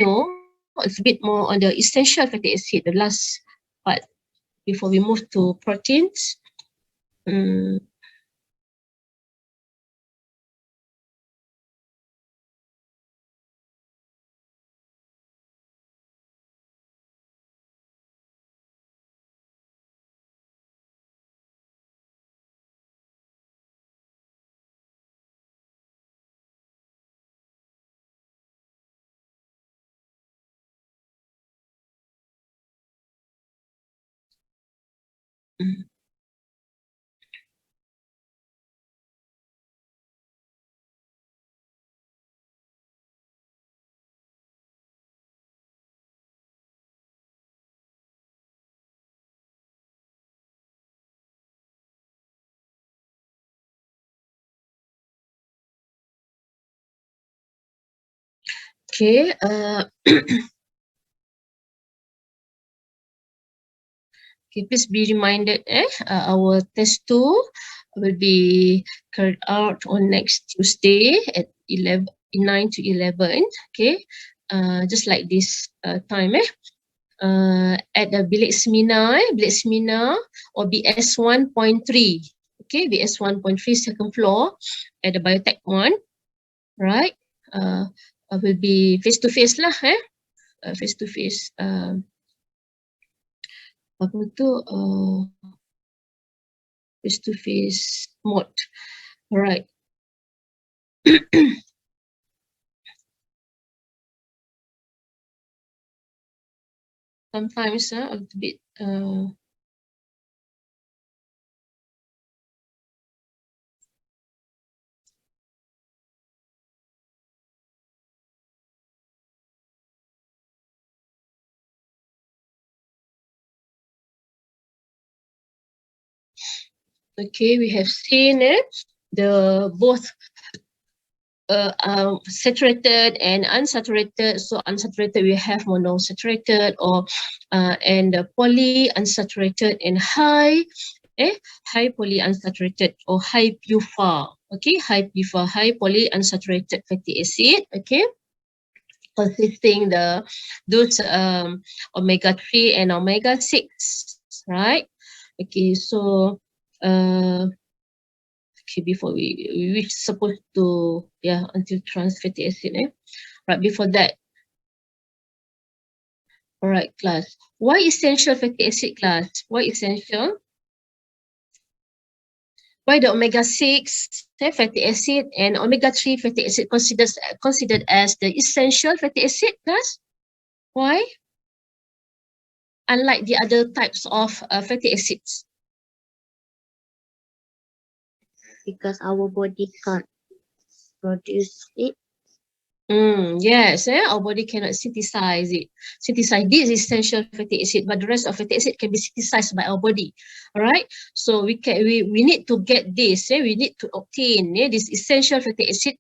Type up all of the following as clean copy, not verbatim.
know, it's a bit more on the essential fatty acid, the last part before we move to proteins. Okay, okay, please be reminded, our test 2 will be carried out on next Tuesday at 9 to 11. Okay, just like this time, at the Bilik Semina or BS 1.3. Okay, BS 1.3 second floor at the Biotech 1, right? Will be face to face lah, face to face. Apa tu? Face to face mode. Alright. Sometimes a little bit okay, we have seen the both saturated and unsaturated. So unsaturated we have monosaturated or and polyunsaturated and high polyunsaturated or high PUFA. Okay, high PUFA, high polyunsaturated fatty acid. Okay, consisting those omega-3 and omega-6, right? Okay, so okay, before we supposed to until trans fatty acid, right? Before that, all right, class. Why essential fatty acid, class? Why essential? Why the omega-6 fatty acid and omega-3 fatty acid considered as the essential fatty acid, class? Why? Unlike the other types of fatty acids. Because our body can't produce it. Yes, our body cannot synthesize it. Synthesize this essential fatty acid, but the rest of fatty acid can be synthesized by our body. All right. So we need to get this. We need to obtain this essential fatty acid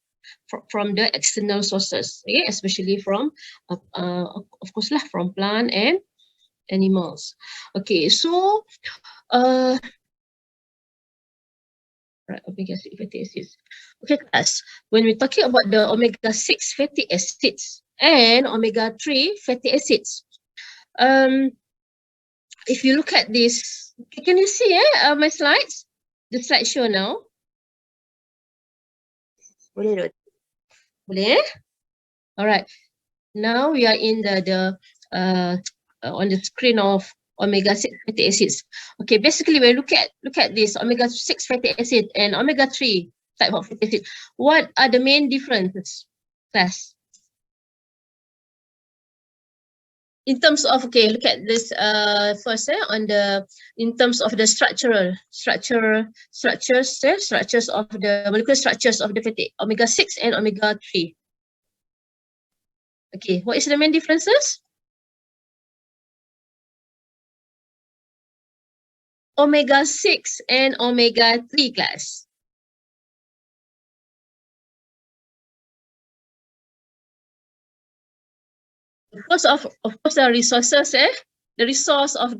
from the external sources. Especially from, of course lah, from plant and animals. Okay. So, right, omega-6 fatty acids. Okay, class. When we're talking about the omega-6 fatty acids and omega-3 fatty acids, if you look at this, can you see my slides? The slideshow now. Boleh. Boleh? All right. Now we are in the on the screen of omega-6 fatty acids. Okay, basically when look at this omega-6 fatty acid and omega-3 type of fatty acid, what are the main differences, class? In terms of, okay, look at this first in terms of the structures of the molecular structures of the fatty omega-6 and omega-3. Okay, what is the main differences? Omega-6 and omega-3, class. Of course the resources, the resource of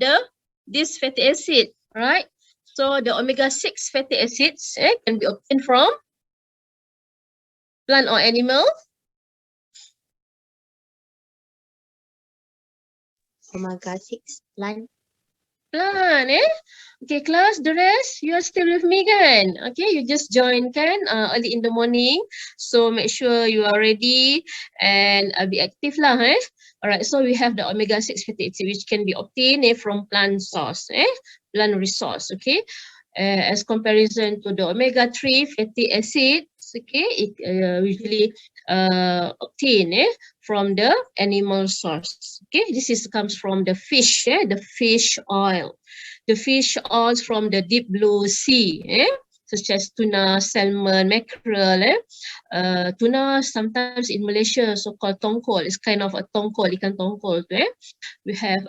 this fatty acid, right? So the omega-6 fatty acids can be obtained from plant or animal. omega-6 plant. Plan, eh? Okay, class, the rest, you are still with me, kan? Okay, you just join, kan? Early in the morning. So, make sure you are ready and be active lah, eh? Alright, so we have the omega-6 fatty acid which can be obtained from plant source, plant resource, okay? As comparison to the omega-3 fatty acids, okay, it usually obtained from the animal source. Okay, comes from the fish, the fish oil. The fish oils from the deep blue sea, such as tuna, salmon, mackerel. Tuna sometimes in Malaysia so-called tongkol. It's kind of a tongkol, ikan tongkol. We have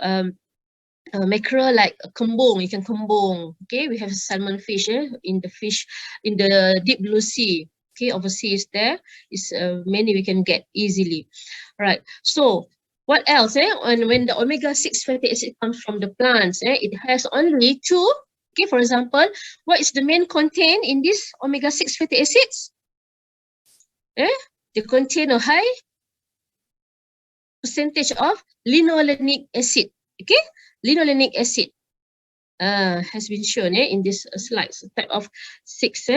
mackerel like kembung, ikan kembung. Okay, we have salmon fish in the deep blue sea. Okay, overseas there is many we can get easily. Right. So what else? And when the omega-6 fatty acid comes from the plants, it has only two. Okay, for example, what is the main content in this omega-6 fatty acids? They contain a high percentage of linolenic acid. Okay, linolenic acid has been shown in this slides. Type of 6.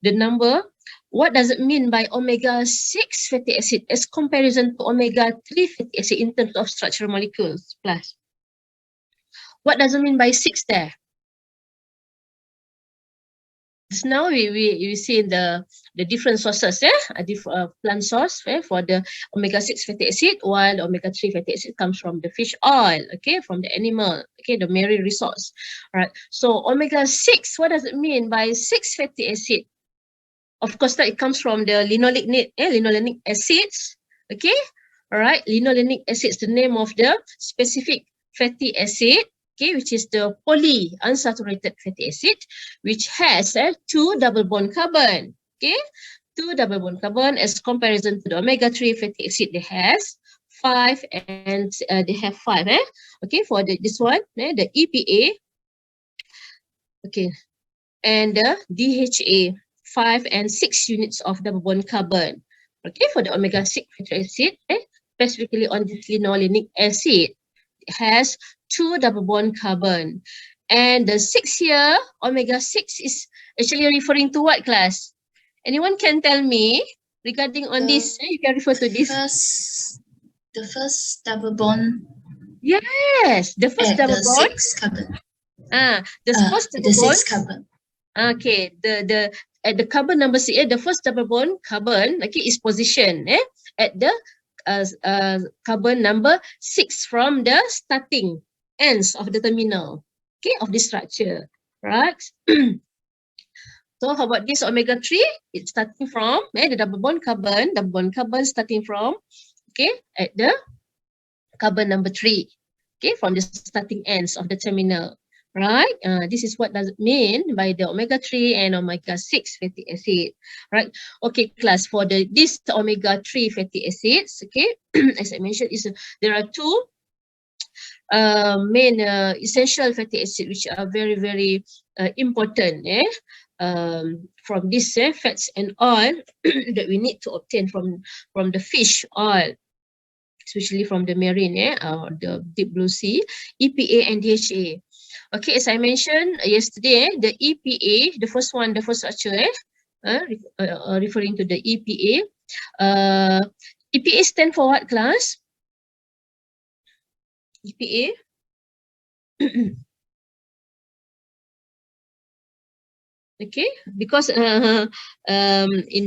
The number. What does it mean by omega-6 fatty acid as comparison to omega-3 fatty acid in terms of structural molecules? Plus, what does it mean by 6 there? Just now we see the different sources, plant source for the omega-6 fatty acid, while the omega-3 fatty acid comes from the fish oil, okay, from the animal, okay, the marine resource. All right. So omega-6, what does it mean by 6 fatty acid? Of course, that it comes from the linolenic acids, okay. All right, linolenic acids, the name of the specific fatty acid, okay, which is the polyunsaturated fatty acid, which has 2 double bond carbon, okay, 2 double bond carbon as comparison to the omega-3 fatty acid. They has 5 and they have 5, okay, for this one, the EPA, okay, and the DHA. 5 and 6 units of double bond carbon. Okay, for the omega-6 fatty acid, specifically on this linolenic acid, it has 2 double bond carbon. And the 6 here, omega-6 is actually referring to what, class? Anyone can tell me regarding on this? You can refer to this. The first double bond. Yes, the first double bond. 6 carbon. The first double the bond. 6 carbon. Okay, at the carbon number 6, the first double bond carbon, okay, is positioned at the carbon number 6 from the starting ends of the terminal, okay, of this structure, right? So how about this omega-3? It's starting from the double bond carbon starting from, okay, at the carbon number 3, okay, from the starting ends of the terminal. Right, this is what does it mean by the omega-3 and omega-6 fatty acid. Right, okay, class, for this omega-3 fatty acids, okay, as I mentioned, there are two main essential fatty acids which are very, very important from these fats and oil that we need to obtain from the fish oil, especially from the marine, or the deep blue sea, EPA and DHA. Okay, as I mentioned yesterday, the EPA, the first structure, referring to the EPA. EPA stand for what, class? EPA? Okay, because in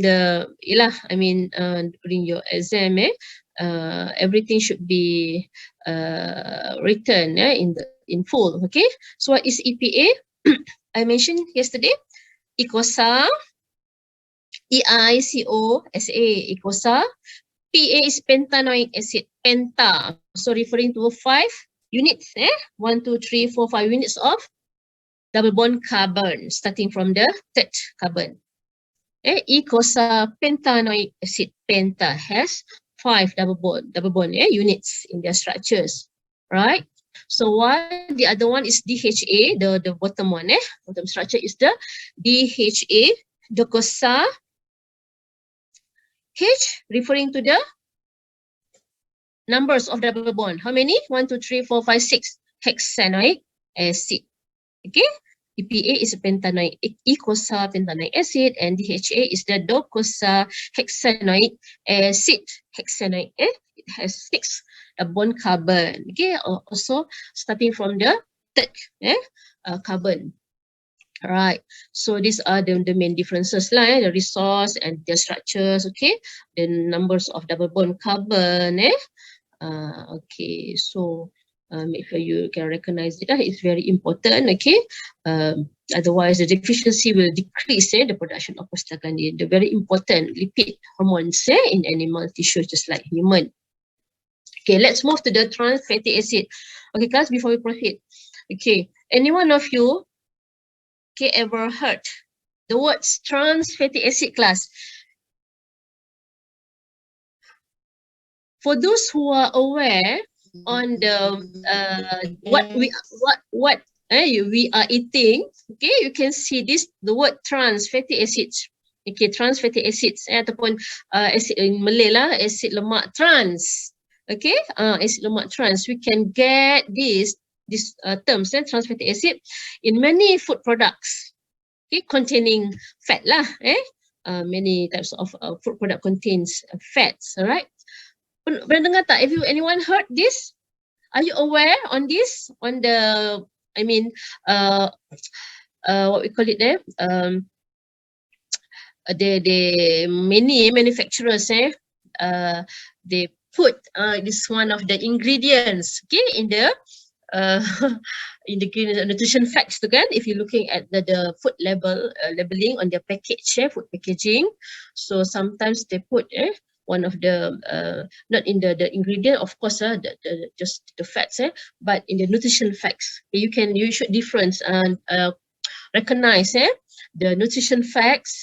the during your exam, everything should be written in full. Okay, so what is EPA? I mentioned yesterday, EICOSA, EICOSA, EICOSA. PA is pentanoic acid, penta. So referring to 5 units, 1, 2, 3, 4, 5 units of double bond carbon starting from the third carbon. EICOSA pentanoic acid, penta, has 5 double bond units in their structures, right? So while the other one is DHA, the bottom one, bottom structure is the DHA, DOCOSA, H referring to the numbers of double bond. How many? 1, 2, 3, 4, 5, 6. Hexanoic acid. Okay. EPA is a pentanoic eicosapentanoic acid, and DHA is the docosahexaenoic acid. Hexanoic, it has 6 bond carbon. Okay, also starting from the third carbon. All right, so these are the main differences lah, the resource and the structures. Okay, the numbers of double bond carbon. Okay, so make sure you can recognize it. It's very important. Okay, otherwise the deficiency will decrease the production of prostaglandin, the very important lipid hormones in animal tissue, just like human. Okay, let's move to the trans fatty acid. Okay, class, before we proceed, okay, any one of you ever heard the words trans fatty acid, class? For those who are aware on the what we are eating, okay, you can see this, the word trans fatty acids. Okay, trans fatty acids ataupun acid in Malay lah, acid lemak trans. Okay, acid lemak trans. We can get these terms, trans fatty acid, in many food products. Okay, containing fat lah. Many types of food product contains fats. All right. Pernah dengar tak? Have you anyone heard this? Are you aware on this? On the, I mean, what we call it there? The many manufacturers, they put this one of the ingredients, okay, in the nutrition facts tu kan, if you're looking at the food labeling on their package, food packaging. So sometimes they put one of the not in the ingredient, of course, just the fats, but in the nutrition facts. You should difference and recognize the nutrition facts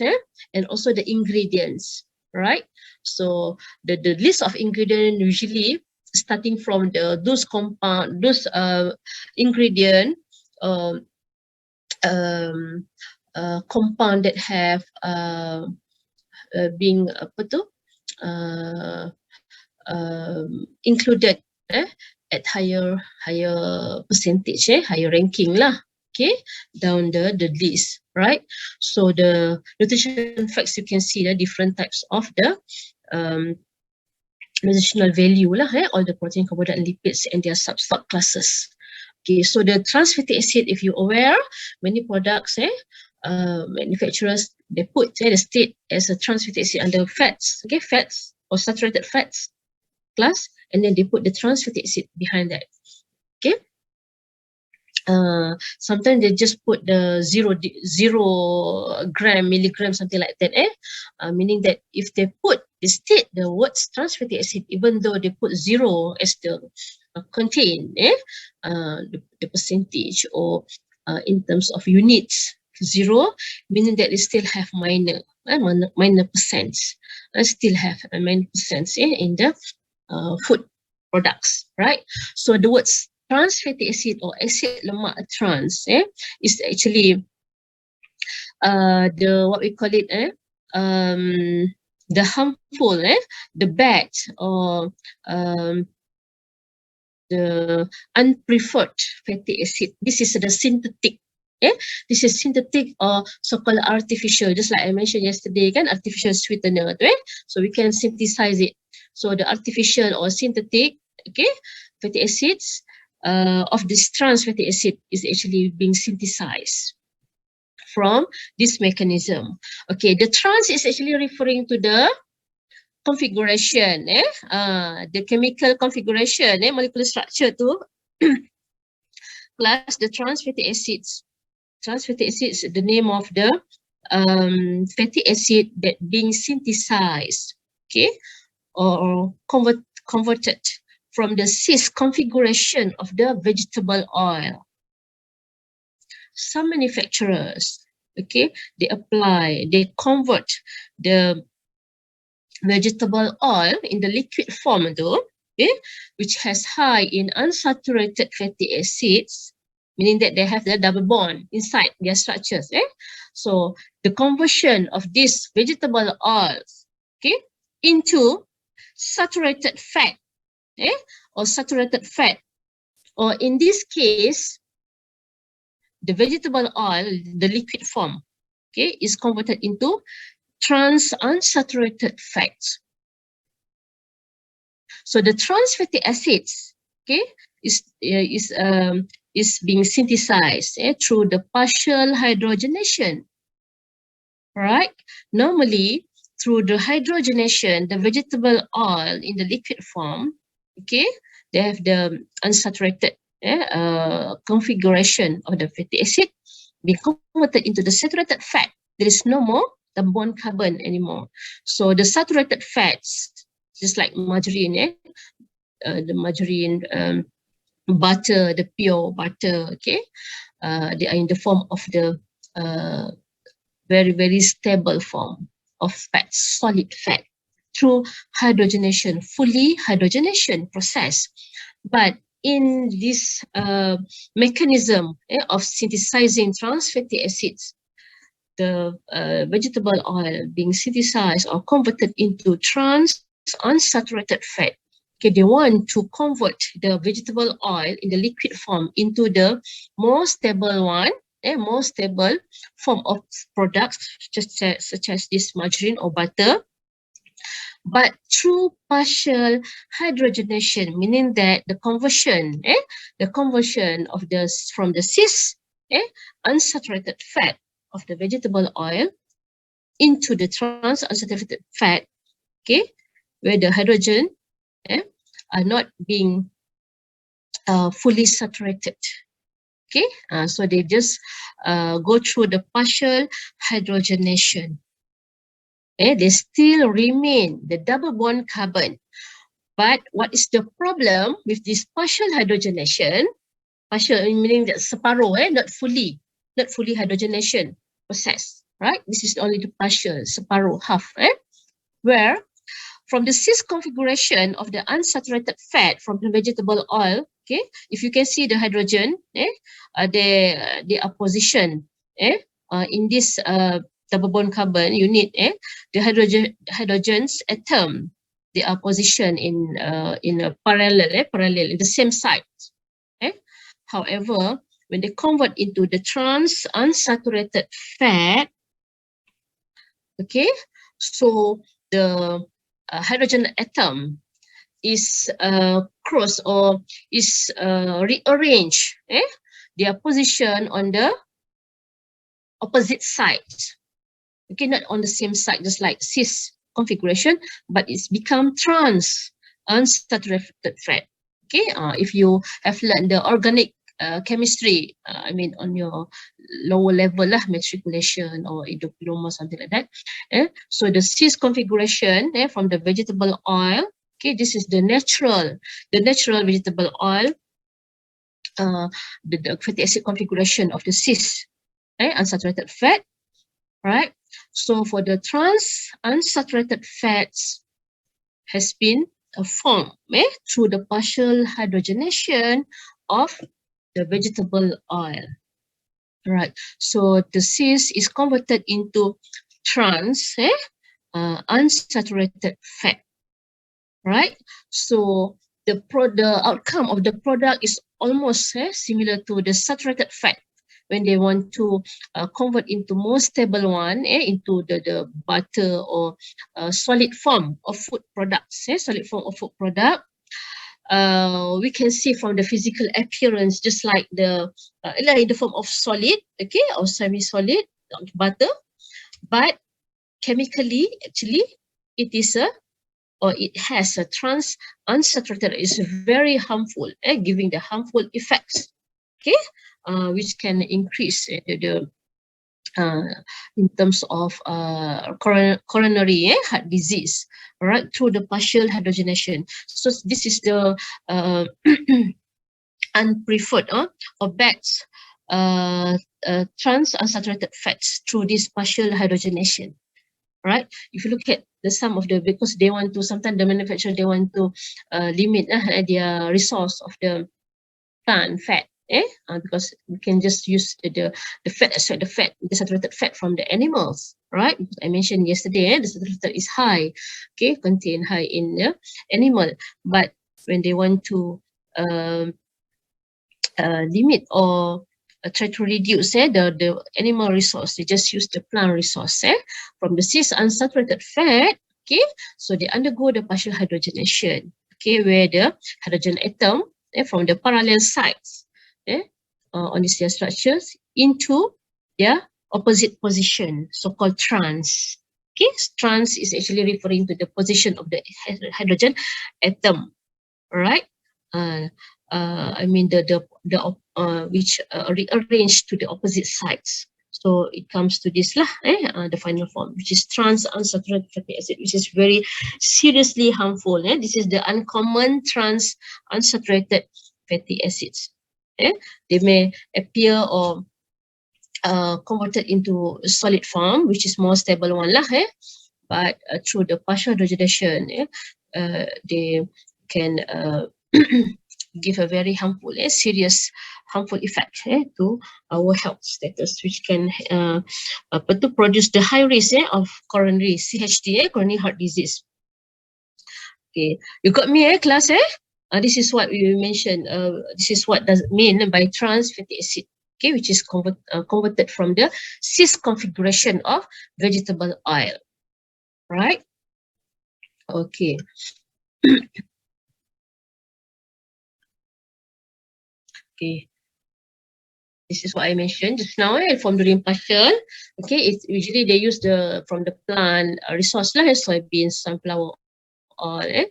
and also the ingredients, right? So the list of ingredients usually starting from those ingredient compound that have being included at higher percentage, higher ranking lah. Okay, down the list, right? So the nutrition facts, you can see the different types of the nutritional value lah, all the protein, carbohydrate, and lipids and their subclasses. Okay, so the trans fatty acid, if you're aware, many products, manufacturers, they put the state as a trans fatty acid under fats, okay, fats or saturated fats class, and then they put the trans fatty acid behind that. Okay. Sometimes they just put the 0 gram, milligram, something like that, meaning that if they put the state the words trans fatty acid, even though they put 0 as the contain the percentage, or in terms of units, 0, meaning that they still have minor percents, still have a minor percents in the food products, right? So the words trans fatty acid or acid lemak trans is actually the what we call it the harmful the bad or the unpreferred fatty acid. This is the synthetic. This is synthetic or so-called artificial, just like I mentioned yesterday kan, artificial sweetener tu, so we can synthesize it. So the artificial or synthetic, okay, fatty acids of this trans fatty acid is actually being synthesized from this mechanism. Okay, the trans is actually referring to the configuration, the chemical configuration, molecular structure to plus the trans fatty acids. Trans fatty acids is the name of the fatty acid that being synthesized, okay, or converted from the cis configuration of the vegetable oil. Some manufacturers, okay, they convert the vegetable oil in the liquid form though, okay, which has high in unsaturated fatty acids, meaning that they have the double bond inside their structures. So the conversion of these vegetable oils, okay, into saturated fat or saturated fat, or in this case, the vegetable oil, the liquid form, is converted into trans-unsaturated fats. So the trans fatty acids, is being synthesized through the partial hydrogenation. Right? Normally, through the hydrogenation, the vegetable oil in the liquid form, they have the unsaturated configuration of the fatty acid being converted into the saturated fat. There is no more the bond carbon anymore. So the saturated fats, just like margarine, the margarine, butter, the pure butter, they are in the form of the very, very stable form of fat, solid fat, through hydrogenation, fully hydrogenation process. But in this mechanism of synthesizing trans fatty acids, the vegetable oil being synthesized or converted into trans unsaturated fat. They want to convert the vegetable oil in the liquid form into the more stable one, more stable form of products such as this margarine or butter, but through partial hydrogenation, meaning that the conversion of from the cis unsaturated fat of the vegetable oil into the trans unsaturated fat, where the hydrogen are not being fully saturated. So they just go through the partial hydrogenation. They still remain the double bond carbon. But what is the problem with this partial hydrogenation? Partial meaning that separuh, not fully hydrogenation process, right? This is only the partial, separuh, half, where from the cis configuration of the unsaturated fat from the vegetable oil, if you can see the hydrogen, they are positioned in this double bond carbon unit, the hydrogens atom, they are positioned in a parallel in the same site. However, when they convert into the trans unsaturated fat, so the hydrogen atom is crossed or is rearranged. They are positioned on the opposite sides. Not on the same side, just like cis configuration, but it's become trans unsaturated fat. If you have learned the organic chemistry, on your lower level matriculation or a diploma, something like that. So the cis configuration from the vegetable oil, this is the natural vegetable oil, the fatty acid configuration of the cis unsaturated fat, right? So for the trans unsaturated fats has been formed through the partial hydrogenation of the vegetable oil, right? So the cis is converted into trans unsaturated fat, right? So the outcome of the product is almost similar to the saturated fat when they want to convert into more stable one, into the butter or solid form of food products, solid form of food product. We can see from the physical appearance, just like in the form of solid, or semi-solid butter, but chemically, actually, it has a trans unsaturated. It's very harmful, giving the harmful effects, which can increase in terms of coronary heart disease, right, through the partial hydrogenation. So this is the unpreferred or bad trans unsaturated fats through this partial hydrogenation, right? If you look at some of because they want to, sometimes the manufacturer, they want to limit their resource of the plant fat, because we can just use the fat, the saturated fat from the animals, right? I mentioned yesterday, the saturated is high, contain high in the animal, but when they want to limit or try to reduce the animal resource, they just use the plant resource from the cis unsaturated fat. Okay, so they undergo the partial hydrogenation. Okay, where the hydrogen atom from the parallel sides on these cell structures into their opposite position, so-called trans. Okay, trans is actually referring to the position of the hydrogen atom. All right. I mean which rearranged to the opposite sides. So it comes to this lah, the final form, which is trans unsaturated fatty acid, which is very seriously harmful. This is the uncommon trans unsaturated fatty acids. They may appear or converted into solid form, which is more stable one lah. But through the partial hydrogenation, they can give a very harmful, serious harmful effect to our health status, which can to produce the high risk of coronary CHD, coronary heart disease. Okay, you got me, class? This is what we mentioned. This is what does it mean by trans fatty acid. Okay, which is converted from the cis configuration of vegetable oil. Right? Okay. Okay. This is what I mentioned just now, from the partial. Okay, it's usually they use from the plant resource like soybean, sunflower oil,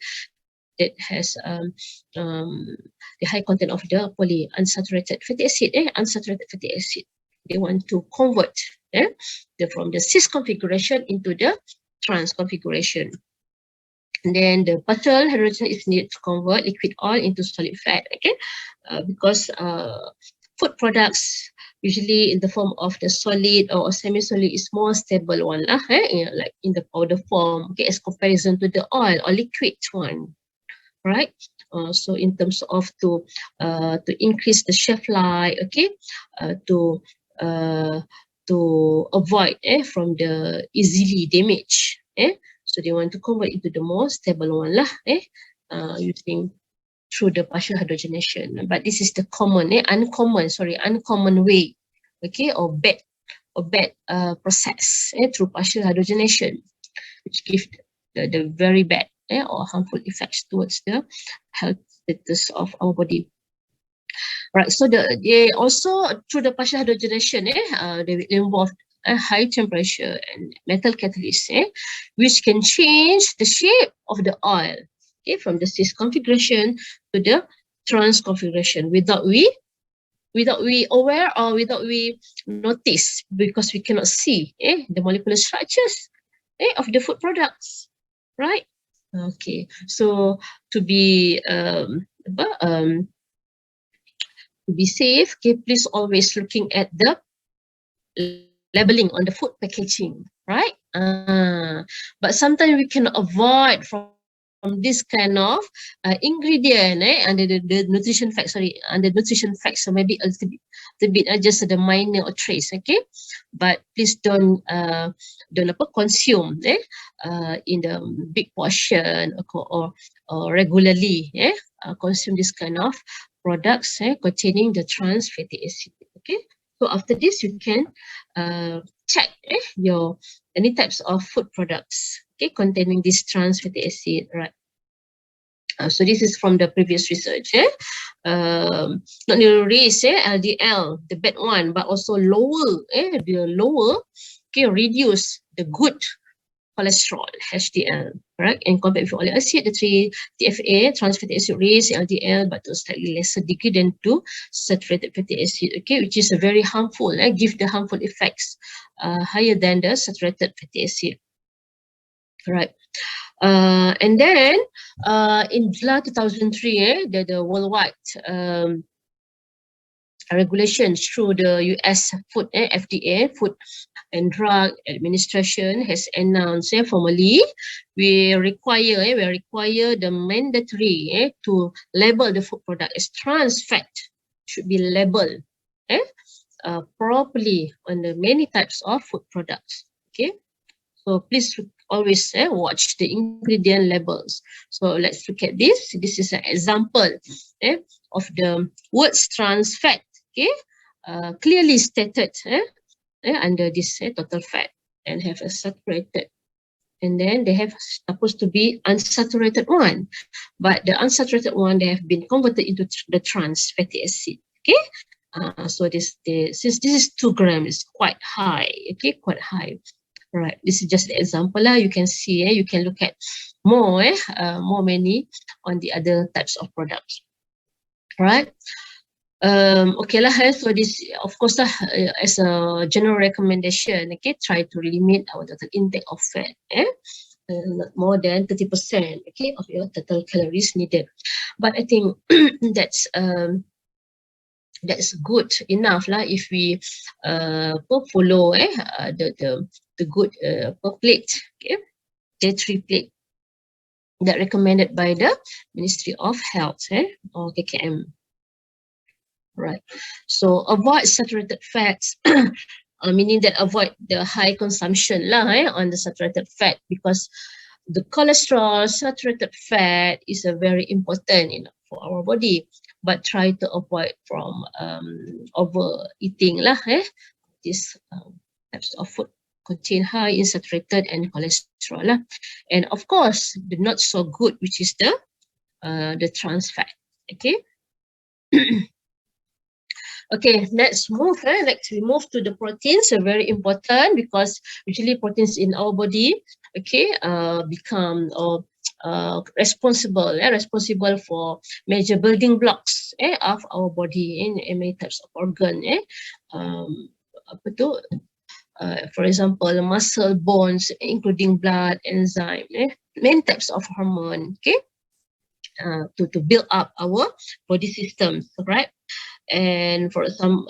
that has the high content of the polyunsaturated fatty acid, unsaturated fatty acid. They want to convert from the cis configuration into the trans configuration. And then the partial hydrogen is needed to convert liquid oil into solid fat. Okay, because food products usually in the form of the solid or semi-solid is more stable one lah, like in the powder form. Okay, as comparison to the oil or liquid one, right? So in terms of to increase the shelf life, okay, to avoid from the easily damage. So they want to convert into the more stable one lah, using through the partial hydrogenation. But this is the uncommon way, okay, or bad process through partial hydrogenation, which gives the very bad or harmful effects towards the health status of our body. Right, so they also through the partial hydrogenation, they will involve a high temperature and metal catalyst, which can change the shape of the oil, from the cis configuration to the trans configuration without we aware or without we notice, because we cannot see the molecular structures of the food products, right? Okay, so to be safe, please always looking at the labeling on the food packaging, right? But sometimes we can avoid from this kind of ingredient under the nutrition facts. Under nutrition facts, so maybe a little bit just the minor or trace, okay? But please don't consume in the big portion or regularly consume this kind of products containing the trans fatty acid. Okay, so after this you can check your any types of food products containing this trans fatty acid, right? So this is from the previous research. Not only raise LDL, the bad one, but also lower reduce the good cholesterol, HDL, correct? And compared with oleic acid, the 3-TFA, trans fatty acid, raise LDL, but to a slightly lesser degree than to saturated fatty acid, okay, which is a very harmful, give the harmful effects higher than the saturated fatty acid, right? And then in July 2003, the worldwide regulations through the US Food FDA, Food and Drug Administration, has announced formally we require the mandatory to label the food product as trans fat, should be labeled properly on the many types of food products. Okay, so please always watch the ingredient labels. So let's look at this. This is an example of the words trans fat. Okay, clearly stated under this total fat, and have a saturated, and then they have supposed to be unsaturated one, but the unsaturated one, they have been converted into the trans fatty acid. Okay, so since this is 2 grams, it's quite high. Okay, quite high. Right, this is just the example lah. You can see, you can look at more many on the other types of products. Right. Okay lah. So this, of course lah, as a general recommendation, okay, try to limit our total intake of fat. Not more than 30%, okay, of your total calories needed. But I think that's good enough lah if we follow the good per plate, okay, dietary plate that recommended by the Ministry of Health or KKM. Right. So avoid saturated fats, meaning that avoid the high consumption lah on the saturated fat, because the cholesterol, saturated fat is a very important for our body. But try to avoid from overeating lah. These types of food contain high in saturated and cholesterol lah. And of course, the not so good, which is the trans fat. Okay. Okay, let's move. Next, we move to the proteins. So very important, because usually proteins in our body, okay, become responsible for major building blocks of our body in many types of organ. For example, muscle, bones, including blood, enzyme, many types of hormone. Okay, to build up our body systems, right? And for some,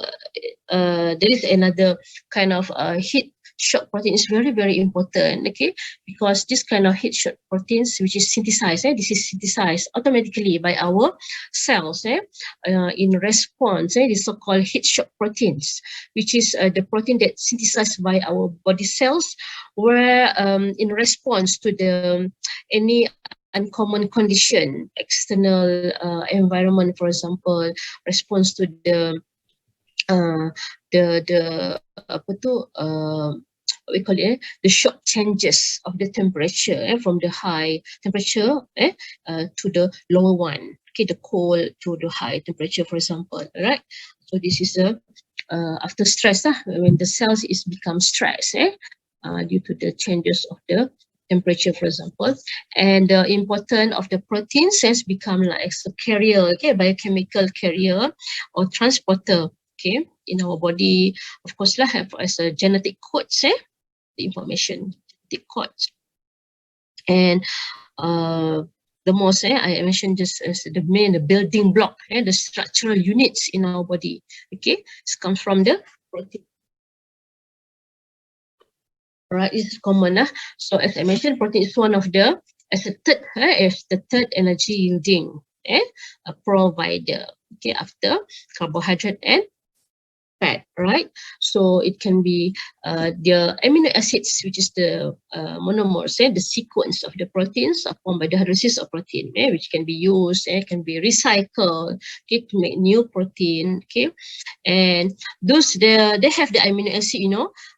there is another kind of heat shock protein is very, very important, okay, because this kind of heat shock proteins, which is synthesized, this is synthesized automatically by our cells in response, the so-called heat shock proteins, which is the protein that synthesized by our body cells, where in response to any uncommon condition, external environment, for example, response to the we call it the shock changes of the temperature from the high temperature to the lower one. Okay, the cold to the high temperature, for example. Right. So this is after stress, when the cells is become stressed due to the changes of the temperature, for example. And the importance of the proteins has become like a carrier, okay, biochemical carrier or transporter, okay, in our body. Of course, have as a genetic codes, the information, genetic codes. And the most, I mentioned just as the building block, the structural units in our body, okay, it comes from the protein. Right, it's common. So as I mentioned, protein is one of the third energy yielding provider, okay, after carbohydrate and fat, right? So it can be the amino acids, which is the monomers, the sequence of the proteins are formed by the hydrolysis of protein, which can be used, can be recycled, okay, to make new protein, okay. And those they have the amino acid,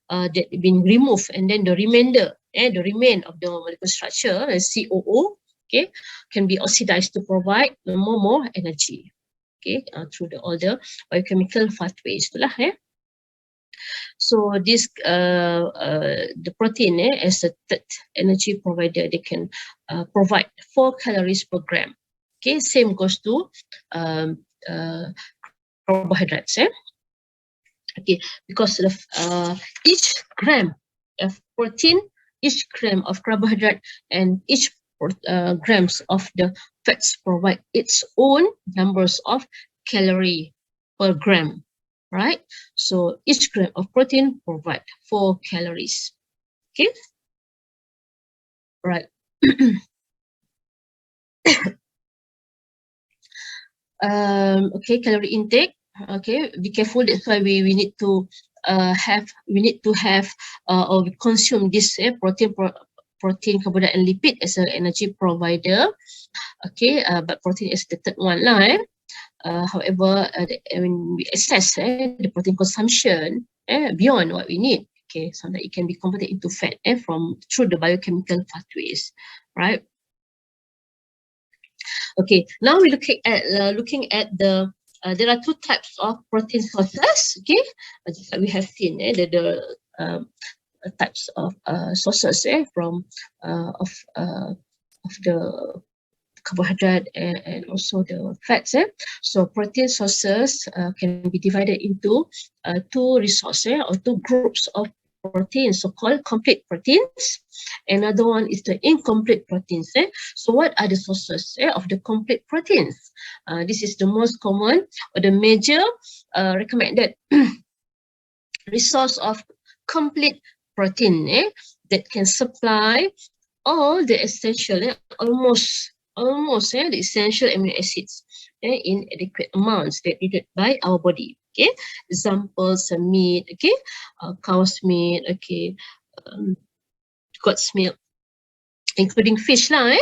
that been removed, and then the remainder, the remain of the molecular structure, COO, okay, can be oxidized to provide more energy, okay, through all the biochemical pathways. So this the protein as a third energy provider, they can provide 4 calories per gram. Okay, same goes to carbohydrates. Okay, because of each gram of protein, each gram of carbohydrate, and each grams of the fats provide its own numbers of calorie per gram, right? So each gram of protein provide 4 calories. Okay, right. Okay, calorie intake. Okay, be careful. That's why we need to have or we consume this protein protein, carbohydrate, and lipid as an energy provider. Okay, but protein is the third one lah. However, when we assess the protein consumption beyond what we need, okay, so that it can be converted into fat from through the biochemical pathways, right? Okay, now we're looking at the there are two types of protein sources. Okay, just like we have seen the types of sources from of the carbohydrate and also the fats. So protein sources can be divided into two resources or two groups of proteins, so-called complete proteins. Another one is the incomplete proteins. So what are the sources of the complete proteins? This is the most common or the major recommended resource of complete protein that can supply all the essential, almost the essential amino acids in adequate amounts that needed by our body. Okay, examples: meat, okay, cow's meat, okay, goat's milk, including fish lah.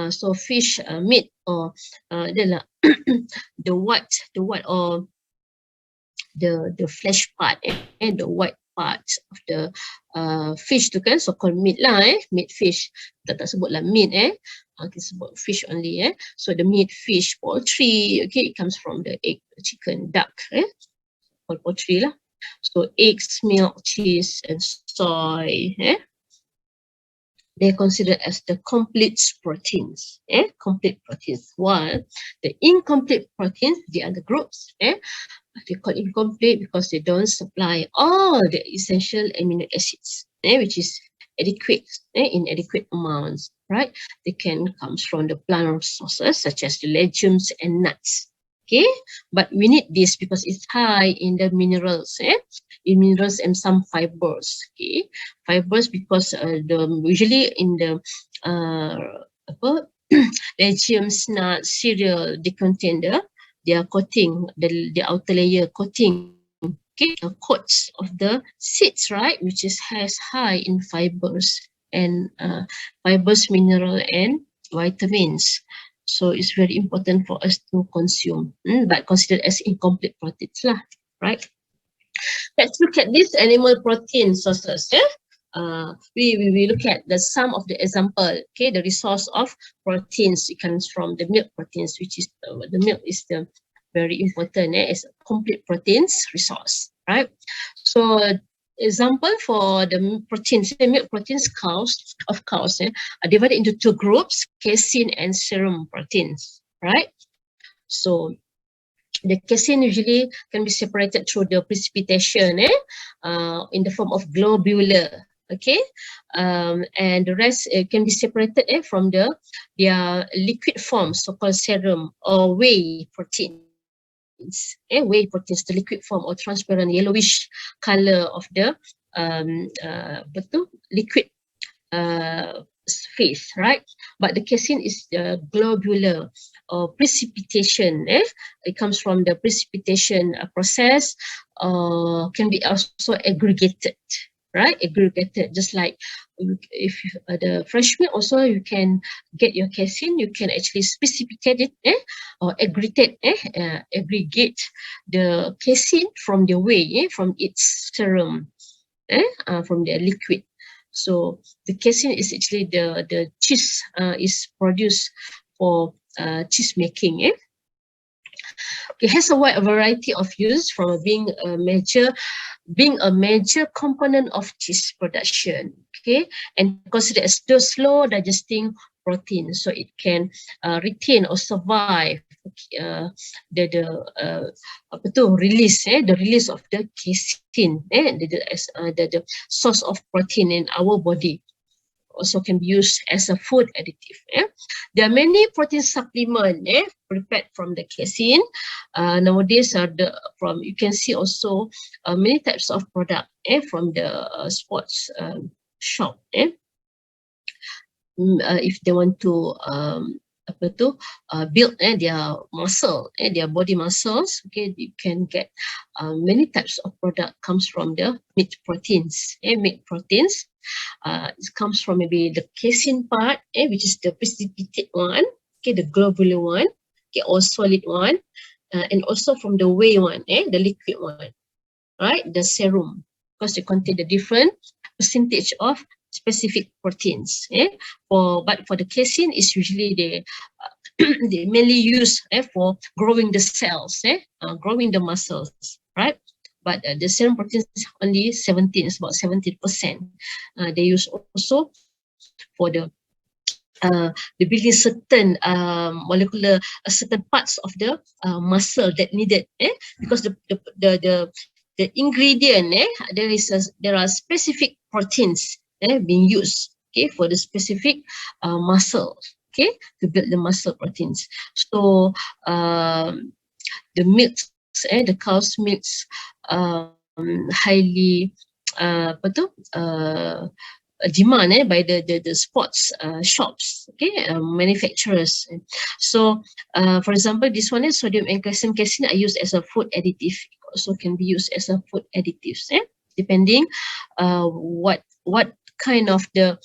So fish meat or the white or the flesh part and the white parts of the fish tu kan, so called meat lah meat fish. Kita tak sebut lah meat kita sebut fish only so the meat, fish, poultry, okay, it comes from the egg, chicken, duck called poultry lah. So eggs, milk, cheese and soy they're considered as the complete proteins, complete proteins, while the incomplete proteins, the other groups, they call incomplete because they don't supply all the essential amino acids, which is adequate, in adequate amounts, right? They can come from the plant sources such as the legumes and nuts. Okay, but we need this because it's high in the minerals, in minerals and some fibers. Okay, fibers because usually in the legumes, nuts, cereal, they contain their coating, the outer layer coating, okay, coats of the seeds, right, which has high in fibers and fibers, mineral and vitamins. So it's very important for us to consume, but considered as incomplete proteins lah, right? Let's look at these animal protein sources. We look at some of the example. Okay, the resource of proteins, it comes from the milk proteins, which is the milk is the very important as a complete proteins resource, right? So example for the proteins, the milk proteins of cows are divided into two groups: casein and serum proteins, right? So the casein usually can be separated through the precipitation in the form of globular, okay, and the rest can be separated from their liquid form, so-called serum or whey proteins. Whey proteins, the liquid form or transparent yellowish color of the liquid phase, right? But the casein is the globular or precipitation. It comes from the precipitation process, can be also aggregated, right? Aggregated, just like if the fresh milk also you can get your casein, you can actually precipitate it or aggregate the casein from the whey, from its serum, from the liquid. So the casein is actually the cheese is produced for cheese making. It has a wide variety of use, from being a major component of cheese production, okay, and considered as the slow digesting protein, so it can retain or survive the release of the casein, the source of protein in our body. Also can be used as a food additive. There are many protein supplements prepared from the casein. Nowadays, you can see also many types of product from the sports shop. If they want to build their muscle, their body muscles, okay, you can get many types of product comes from the meat proteins. It comes from maybe the casein part, which is the precipitate one, okay, the globular one, okay, or solid one, and also from the whey one, the liquid one, right, the serum, because they contain the different percentage of specific proteins. But for the casein, it's usually they mainly use for growing the cells, growing the muscles, right? But the serum protein is only 17, it's about 17%. They use also for the building certain molecular certain parts of the muscle that needed, because the ingredient, there are specific proteins being used, okay, for the specific muscle, okay, to build the muscle proteins. So the milks, the cow's milks, highly demand by the sports shops, okay, manufacturers. So for example, this one is sodium and calcium casein are used as a food additive. Also can be used as a food additives, depending what kind of the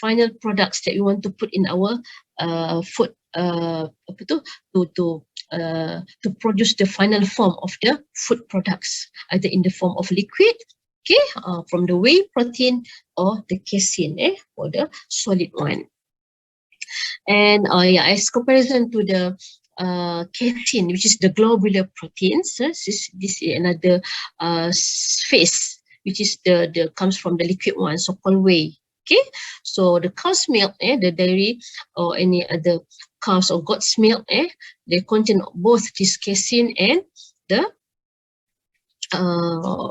final products that we want to put in our food, to produce the final form of the food products, either in the form of liquid, okay, from the whey protein or the casein, for the solid one. And as comparison to the casein, which is the globular proteins, this is another phase, which is the comes from the liquid one, so called whey. Okay, so the cow's milk, the dairy or any other cow's or goat's milk, they contain both this casein and the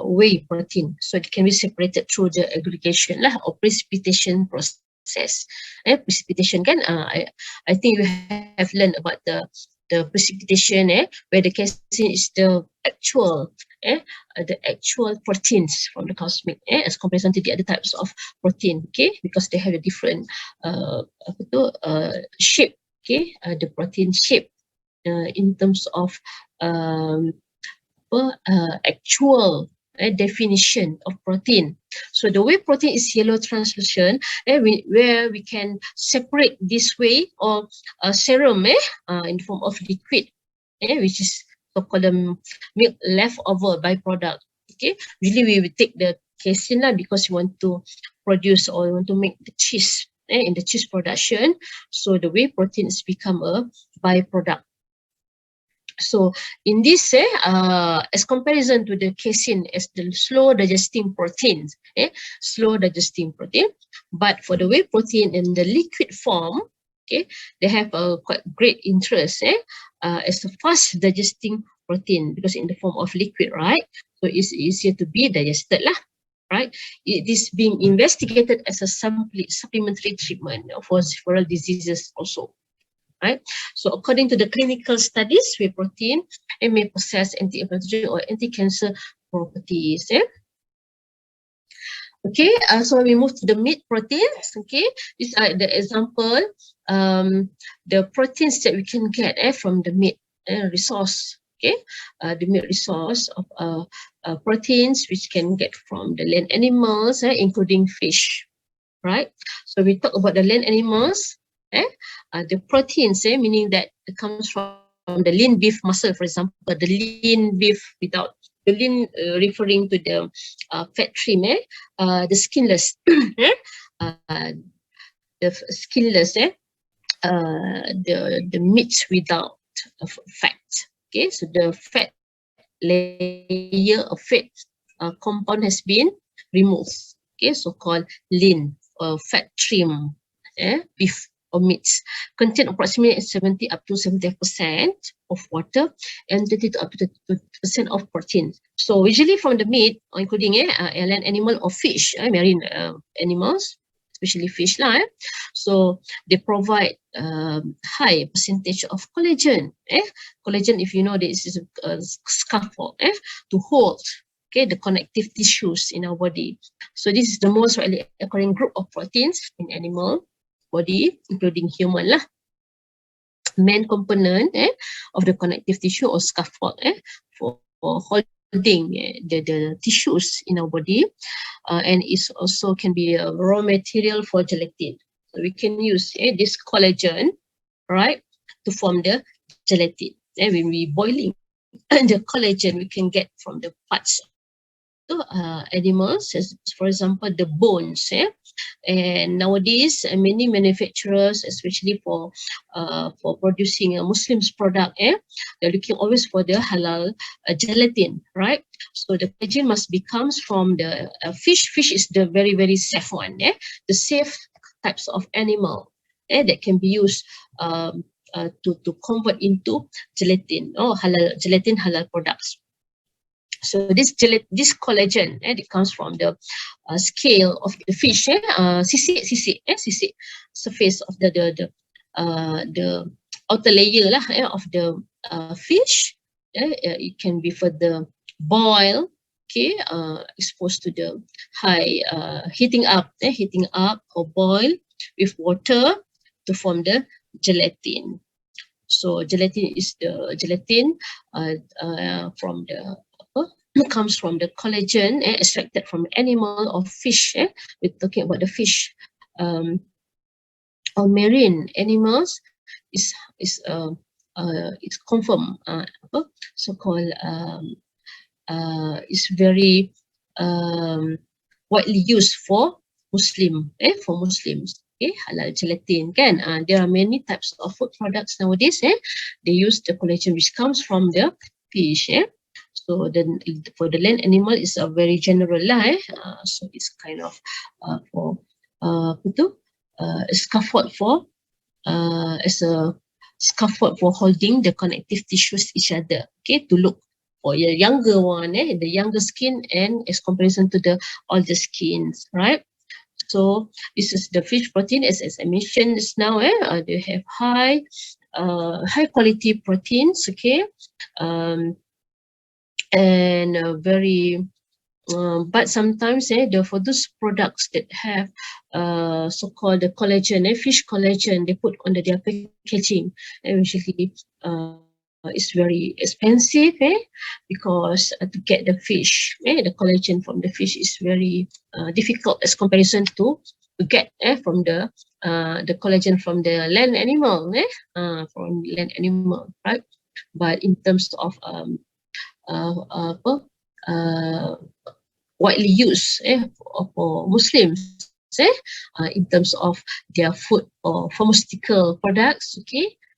whey protein. So it can be separated through the aggregation or precipitation process. Precipitation kan, I think you have learned about the precipitation, where the casein is the actual proteins from the cow's milk, as comparison to the other types of protein, okay, because they have a different shape, okay, the protein shape in terms of actual definition of protein. So the whey protein is yellow translucent, where we can separate this whey or serum in the form of liquid, which is so-called milk leftover byproduct. Okay, usually we will take the casein because we want to produce or we want to make the cheese, in the cheese production. So the whey protein has become a byproduct. So in this, as comparison to the casein as the slow digesting proteins, slow digesting protein, but for the whey protein in the liquid form, okay, they have a quite great interest as a fast digesting protein, because in the form of liquid, right? So it's easier to be digested lah, right? It is being investigated as a supplementary treatment for several diseases also. Right, so according to the clinical studies, whey protein may possess anti-inflammatory or anti-cancer properties. Okay, so we move to the meat proteins. Okay, these are the example, the proteins that we can get from the meat resource. Okay, the meat resource of proteins which can get from the land animals, including fish. Right, so we talk about the land animals. The proteins, meaning that it comes from the lean beef muscle, for example, the lean beef without the lean, referring to the fat trim, the skinless, the skinless, the meats without fat. Okay, so the fat layer of fat compound has been removed. Okay, so called lean fat trim beef or meats, contain approximately 70 up to 75% of water and 30 to up to 20% of protein. So usually from the meat, including land animal or fish, marine animals, especially fish, so they provide high percentage of collagen. Collagen, if you know, this is a scaffold to hold, okay, the connective tissues in our body. So this is the most widely occurring group of proteins in animal body, including human main component of the connective tissue or scaffold for holding the tissues in our body, and it also can be a raw material for gelatin. So we can use this collagen, right, to form the gelatin. And when we boiling the collagen, we can get from the parts of animals, as for example the bones. And nowadays, many manufacturers, especially for producing a Muslim's product, they're looking always for the halal gelatin, right? So the collagen must be comes from the fish. Fish is the very, very safe one, the safe types of animal that can be used to convert into gelatin or halal products. So this collagen, it comes from the scale of the fish, sisik, surface of the outer layer lah, of the fish. It can be further boiled, exposed to the high heating up or boil with water to form the gelatin. So gelatin is the gelatin from the comes from the collagen extracted from animal or fish. We're talking about the fish or marine animals is confirmed so-called is very widely used for Muslims. Halal gelatin kan. There are many types of food products nowadays. They use the collagen which comes from the fish. So then for the land animal is a very general lah. So it's kind of for scaffold for as a scaffold for holding the connective tissues each other. To look for the younger one, the younger skin, and as comparison to the older skins, right? So this is the fish protein, as I mentioned just now. They have high quality proteins, and very but sometimes for those products that have so-called the collagen, fish collagen, they put under their packaging, and usually it's very expensive, because to get the fish, the collagen from the fish is very difficult as comparison to get from the collagen from the land animal, right? But in terms of widely used for Muslims, in terms of their food or pharmaceutical products.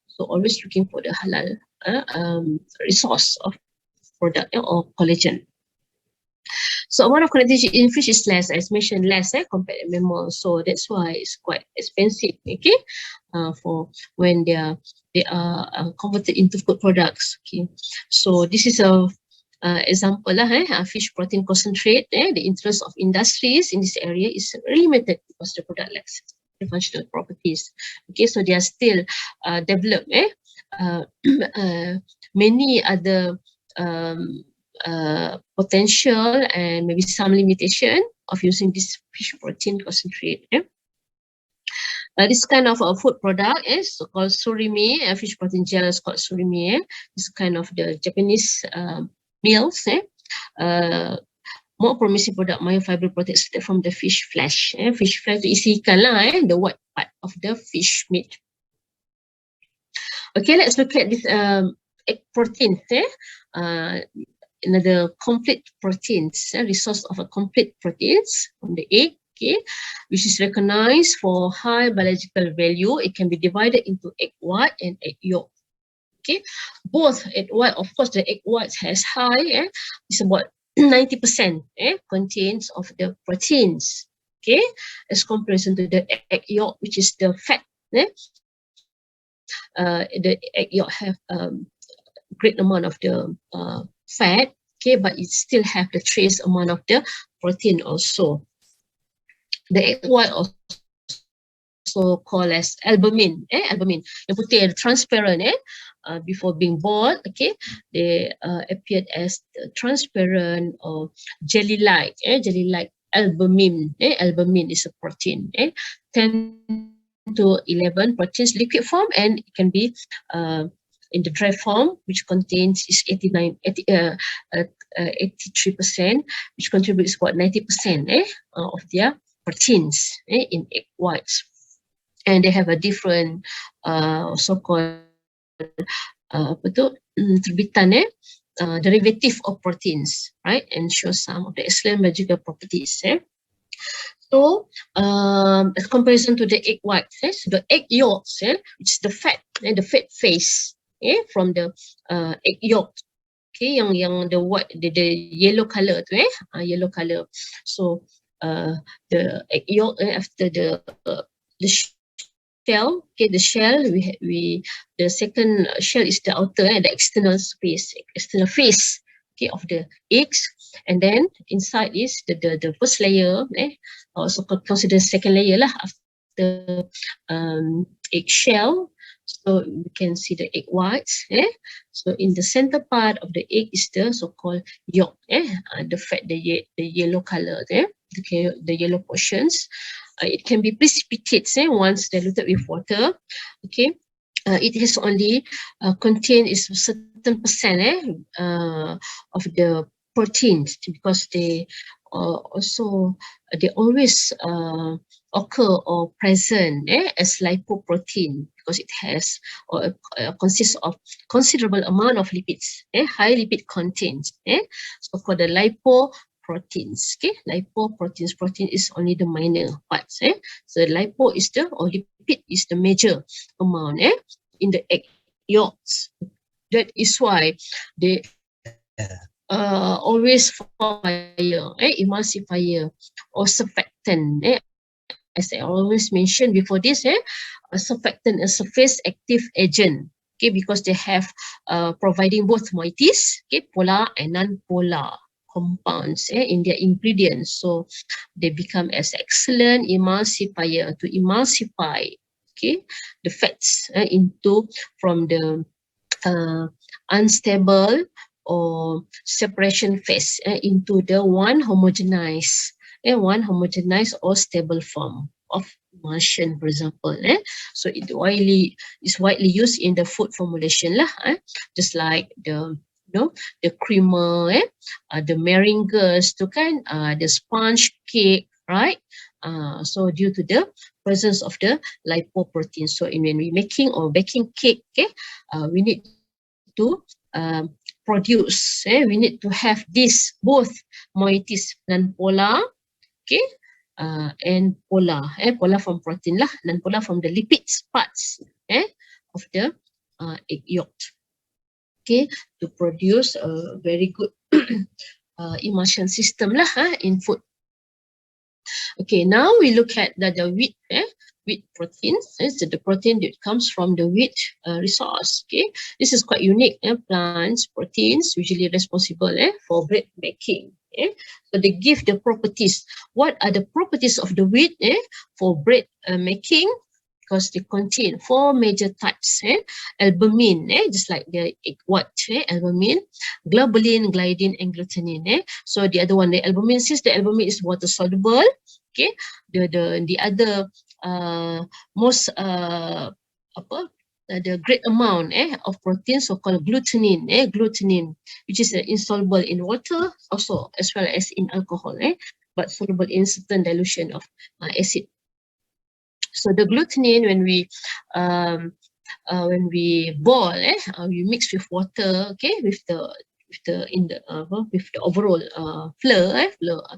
So always looking for the halal resource of product or collagen. So amount of collagen in fish is less, as mentioned, less compared to mammals. So that's why it's quite expensive. For when they are converted into food products. So this is a example lah, fish protein concentrate. The interest of industries in this area is limited because the product lacks functional properties. So they are still develop many other potential and maybe some limitation of using this fish protein concentrate. This kind of a food product is called surimi. Fish protein gel is called surimi. This kind of the Japanese meals. More promising product, myofiber protein extracted from the fish flesh. Fish flesh isi ikan lah, the white part of the fish meat. Let's look at this egg protein. Another complete proteins, resource of a complete proteins from the egg, which is recognized for high biological value. It can be divided into egg white and egg yolk. Both egg white, of course, the egg white has high, it's about 90% contains of the proteins, as comparison to the egg yolk, which is the fat. The egg yolk have great amount of the fat, but it still have the trace amount of the protein also. The egg white also called as albumin, albumin. Yang putih, transparent, before being boiled, they appeared as transparent or jelly-like, jelly-like albumin. Albumin is a protein. 10 to 11 proteins liquid form, and it can be in the dry form, which contains is 83%, which contributes about 90% of their proteins in egg whites. And they have a different so-called terbitan derivative of proteins, right? And show some of the excellent biological properties. So, as comparison to the egg whites, so the egg yolks, which is the fat phase from the egg yolk. Okay, yang the white, the yellow color tu, yellow color. So, the egg yolk after the shell, okay, the shell the second shell is the outer, the external face, okay, of the eggs, and then inside is the first layer, also considered second layer lah after egg shell. So we can see the egg whites. So in the center part of the egg is the so-called yolk. The fat, the yellow color there, the yellow portions. It can be precipitate once diluted with water. Okay, it has only contain is certain percent of the proteins, because they also they always occur or present as lipoprotein, because it has or consists of considerable amount of lipids, high lipid content, so called the lipoproteins. Okay, lipoproteins. Protein is only the minor parts. So lipo is the, or lipid is the major amount in the egg yolks. That is why they always fire, emulsifier or surfactant. As I always mentioned before this, a surfactant, a surface active agent. Okay, because they have providing both moieties, okay, polar and non-polar compounds in their ingredients. So they become as excellent emulsifier to emulsify, okay, the fats into from the unstable or separation phase into the one homogenized or stable form of emulsion, for example. So it is widely used in the food formulation lah, just like the the creamer, the meringues tu kan, the sponge cake, right? So due to the presence of the lipoprotein. So when we making or baking cake, we need to produce, we need to have this both moieties, non-polar, okay, and polar, polar from protein lah, non-polar from the lipids parts of the egg yolk, okay, to produce a very good emulsion system lah in food. Okay, now we look at the wheat, wheat proteins. So the protein that comes from the wheat resource. Okay, this is quite unique. Plants proteins usually responsible for bread making. So they give the properties. What are the properties of the wheat for bread making? Because they contain 4 major types. Albumin, just like the egg white, albumin, globulin, gliadin, and glutenin. So the other one, the albumin, since the albumin is water soluble, okay, the other most the great amount of protein, so-called glutenin, glutenin, which is insoluble in water, also as well as in alcohol, but soluble in certain dilution of acid. So the glutenin, when we boil, we mix with water, okay, with the overall flour,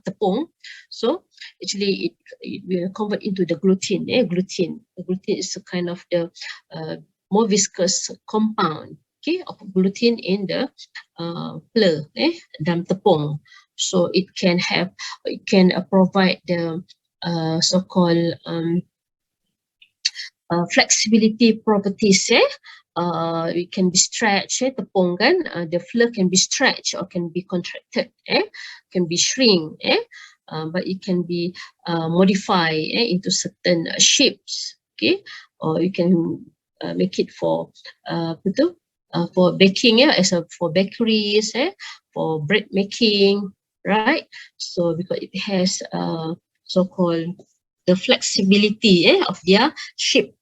tepung. So actually it will convert into the gluten. Gluten. The gluten is a kind of the more viscous compound, okay, of gluten in the flour, dalam tepung. So it can provide the so-called flexibility properties. It can be stretched, tepung kan, the flour can be stretched or can be contracted, can be shrink, but it can be modified into certain shapes, okay, or you can make it for baking, for bakeries, for bread making, right? So because it has so-called the flexibility of their shape,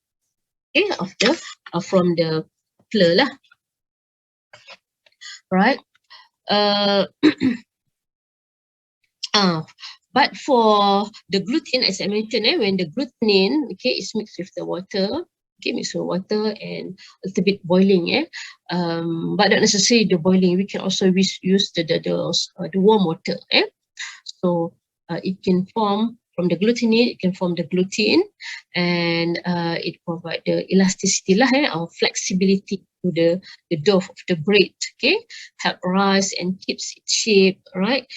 of the from the flour lah, right? uh, but for the gluten, as I mentioned, when the glutenin, okay, is mixed with the water, okay, mixed with water and a little bit boiling, but not necessarily the boiling. We can also use the warm water, So it can form from the glutenin, it can form the gluten, and it provide the elasticity lah, or flexibility to the dough of the bread, okay, help rise and keeps its shape, right?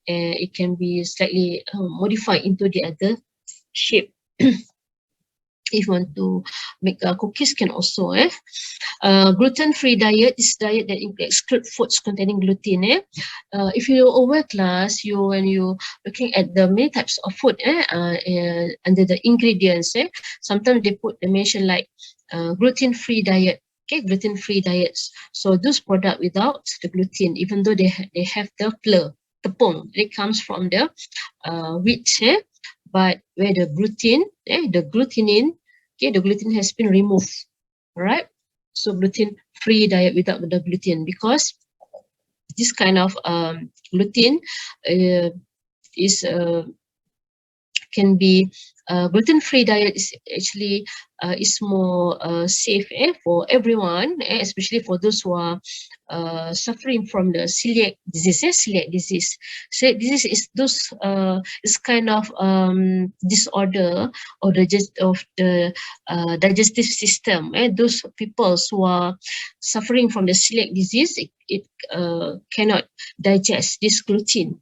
And it can be slightly modified into the other shape. If you want to make cookies, can also. Gluten-free diet is diet that exclude foods containing gluten. If you're over class, when you looking at the many types of food under the ingredients, sometimes they mention like gluten-free diet. Okay, gluten-free diets. So those product without the gluten, even though they have the flour, tepung, it comes from the wheat, but where the gluten, the glutenin, okay, the gluten has been removed, right? So gluten-free diet without the gluten, because this kind of gluten is can be gluten-free diet is actually is more safe for everyone, especially for those who are suffering from the celiac disease. Celiac disease. Celiac disease is those is kind of disorder of the digestive system. Those people who are suffering from the celiac disease, it cannot digest this gluten.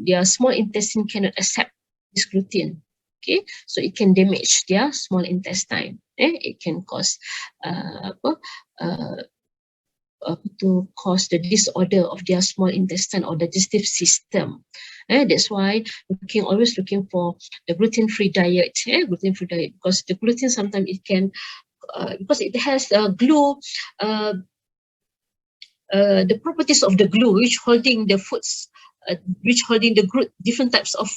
Their small intestine cannot accept this gluten. Okay, so it can damage their small intestine. It can cause to cause the disorder of their small intestine or digestive system. That's why always looking for the gluten-free diet. Gluten-free diet, because the gluten sometimes it can because it has glue. The properties of the glue which holding the foods, which holding the different types of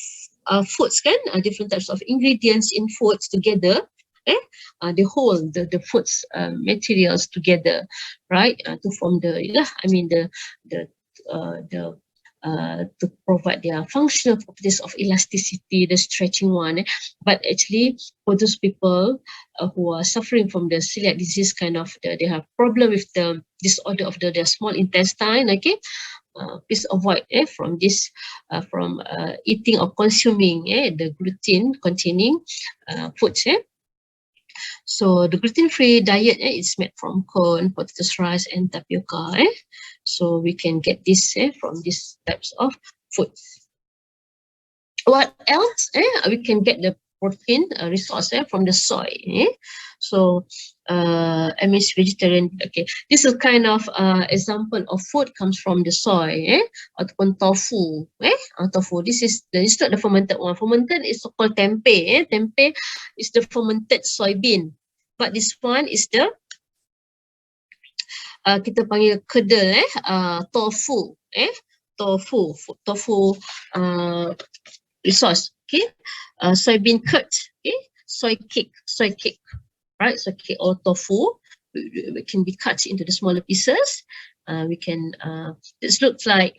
foods, different types of ingredients in foods together. They hold the foods materials together, right? To form to provide their functional properties of elasticity, the stretching one. But actually, for those people who are suffering from the celiac disease, they have problem with the disorder of their small intestine. Okay, please avoid from this from eating or consuming the gluten containing foods. So the gluten-free diet is made from corn, potato, rice, and tapioca. So we can get this from these types of foods. What else? We can get the protein resource from the soy. So it's vegetarian. Okay, this is kind of example of food comes from the soy. Ataupun tofu. Tofu. This is not the fermented one. Fermented is called tempeh. Tempeh is the fermented soybean. But this one is the kita panggil kedel, tofu. Tofu resource. Okay, soybean curd. Okay, soy cake, right? Soy cake or tofu. It can be cut into the smaller pieces. We can. This looks like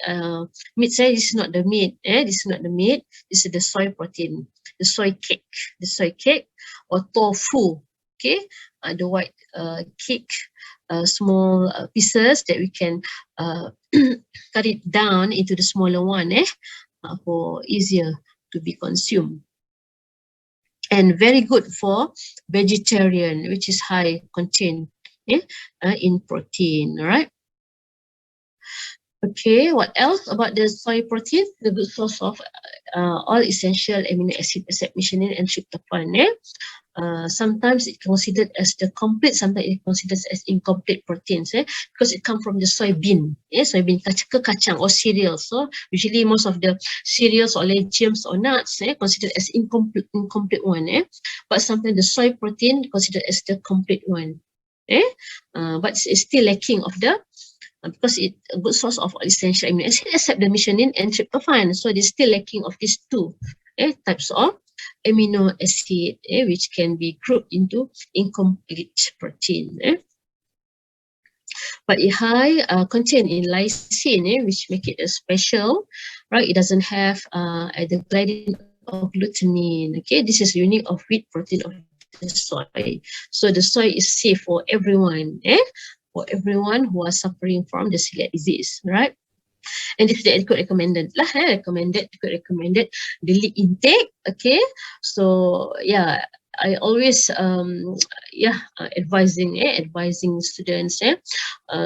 meat. This is not the meat. This is not the meat. This is the soy protein. The soy cake, or tofu. Okay, the white cake, small pieces that we can cut it down into the smaller one, for easier to be consumed. And very good for vegetarian, which is high content in protein, right? Okay, what else about the soy protein? The good source of all essential amino acid except methionine and tryptophan. Sometimes it's considered as the complete, sometimes it's considered as incomplete proteins, because it comes from the soybean, soybean kacang or cereals. So usually most of the cereals or legumes or nuts considered as incomplete one, but sometimes the soy protein considered as the complete one, but it's still lacking of the because it's a good source of essential amino acid except the methionine and tryptophan. So it's still lacking of these two types of amino acid, which can be grouped into incomplete protein. but it high content in lysine, which make it a special, right? It doesn't have either gliadin or glutamine. Okay, this is unique of wheat protein of the soy. So the soy is safe for everyone, for everyone who are suffering from the celiac disease, right? And this is the adequate recommended lah, recommended daily intake. Okay, so yeah, I always advising students,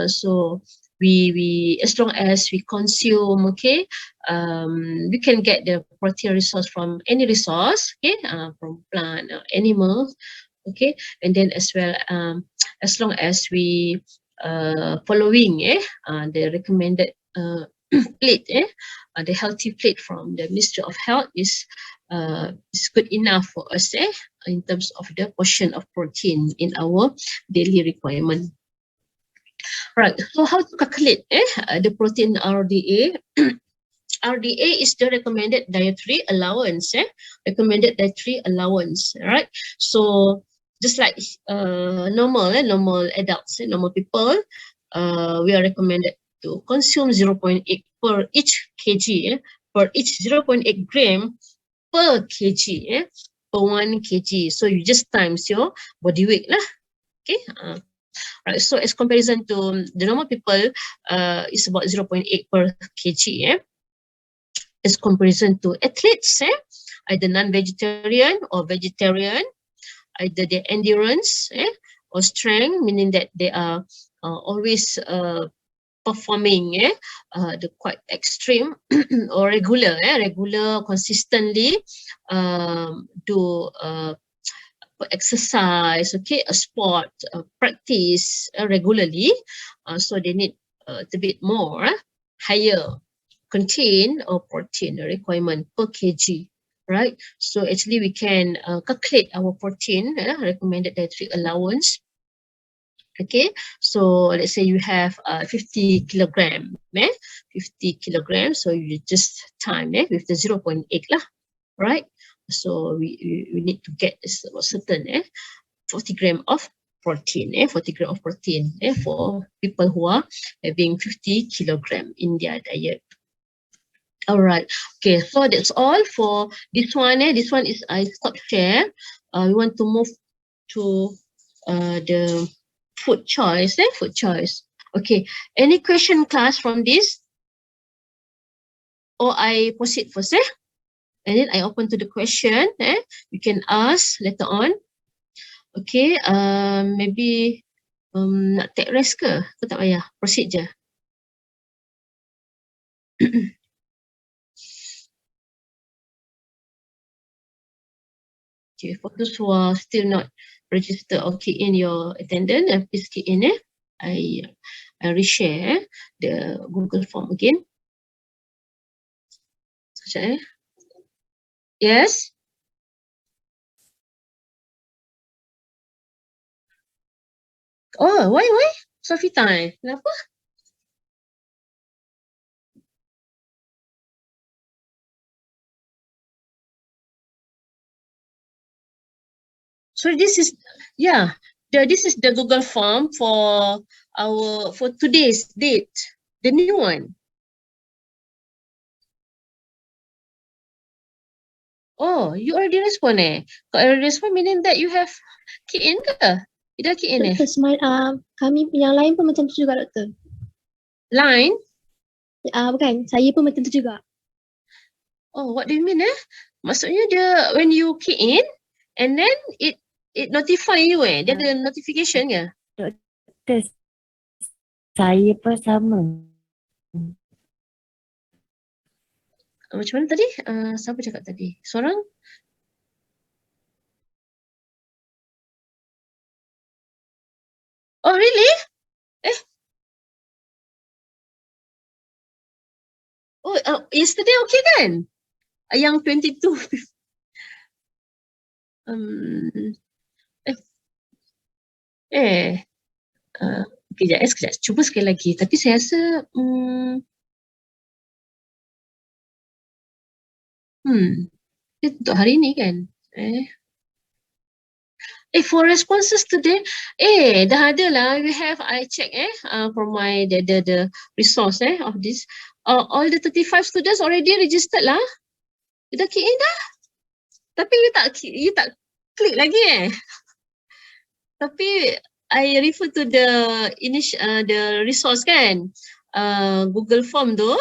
so we as long as we consume, okay, we can get the protein resource from any resource, okay, from plant or animal, okay, and then as well, as long as we following the recommended plate, the healthy plate from the Ministry of Health is good enough for us, in terms of the portion of protein in our daily requirement. Right, so how to calculate the protein RDA? RDA is the recommended dietary allowance, recommended dietary allowance, right? So just like normal adults, normal people, we are recommended to consume 0.8 per each kg, per each 0.8 gram per kg, per 1 kg. So you just times your body weight lah. Okay. Right. So as comparison to the normal people, is about 0.8 per kg. As comparison to athletes, either non-vegetarian or vegetarian, either their endurance or strength, meaning that they are always performing the quite extreme or regular consistently do exercise, okay, a sport, practice regularly, so they need a bit more higher contain or protein requirement per kg, right? So actually we can calculate our protein recommended dietary allowance. Okay, so let's say you have 50 kilogram, 50 kilograms, so you just time with the 0.8 lah, right? So we need to get a certain 40 gram of protein, 40 gram of protein for people who are having 50 kilogram in their diet. All right. Okay, so that's all for this one. This one is I stop share. We want to move to the food choice. Food choice. Okay. Any question, class, from this? Or I proceed first, and then I open to the question. You can ask later on. Okay. Maybe nak take rest ke? Aku tak payah. Proceed je. Okay, for those who are still not registered or key in your attendance, please key in. I reshare the Google form again. Sekejap. Yes. Oh, why? Sofita, kenapa? So this is, this is the Google form for today's date, the new one. Oh, you already respond Kau already respond meaning that you have key in ke? You dah key in Doktor, kami yang lain pun macam tu juga, Doktor. Line? Bukan, saya pun macam tu juga. Oh, what do you mean Maksudnya when you key in and then it notify you dia ada notification ke? Doktor, saya pun sama. Macam mana tadi? Siapa cakap tadi? Seorang? Oh, really? Oh, yesterday okay kan? Yang 22. Sekejap. Cuba sekali lagi. Tapi saya rasa untuk hari ni kan? For responses today, dah ada lah. I check from my the resource of this. All the 35 students already registered lah. You dah key in dah. Tapi you tak klik lagi Tapi I refer to the the resource kan. Google Form tu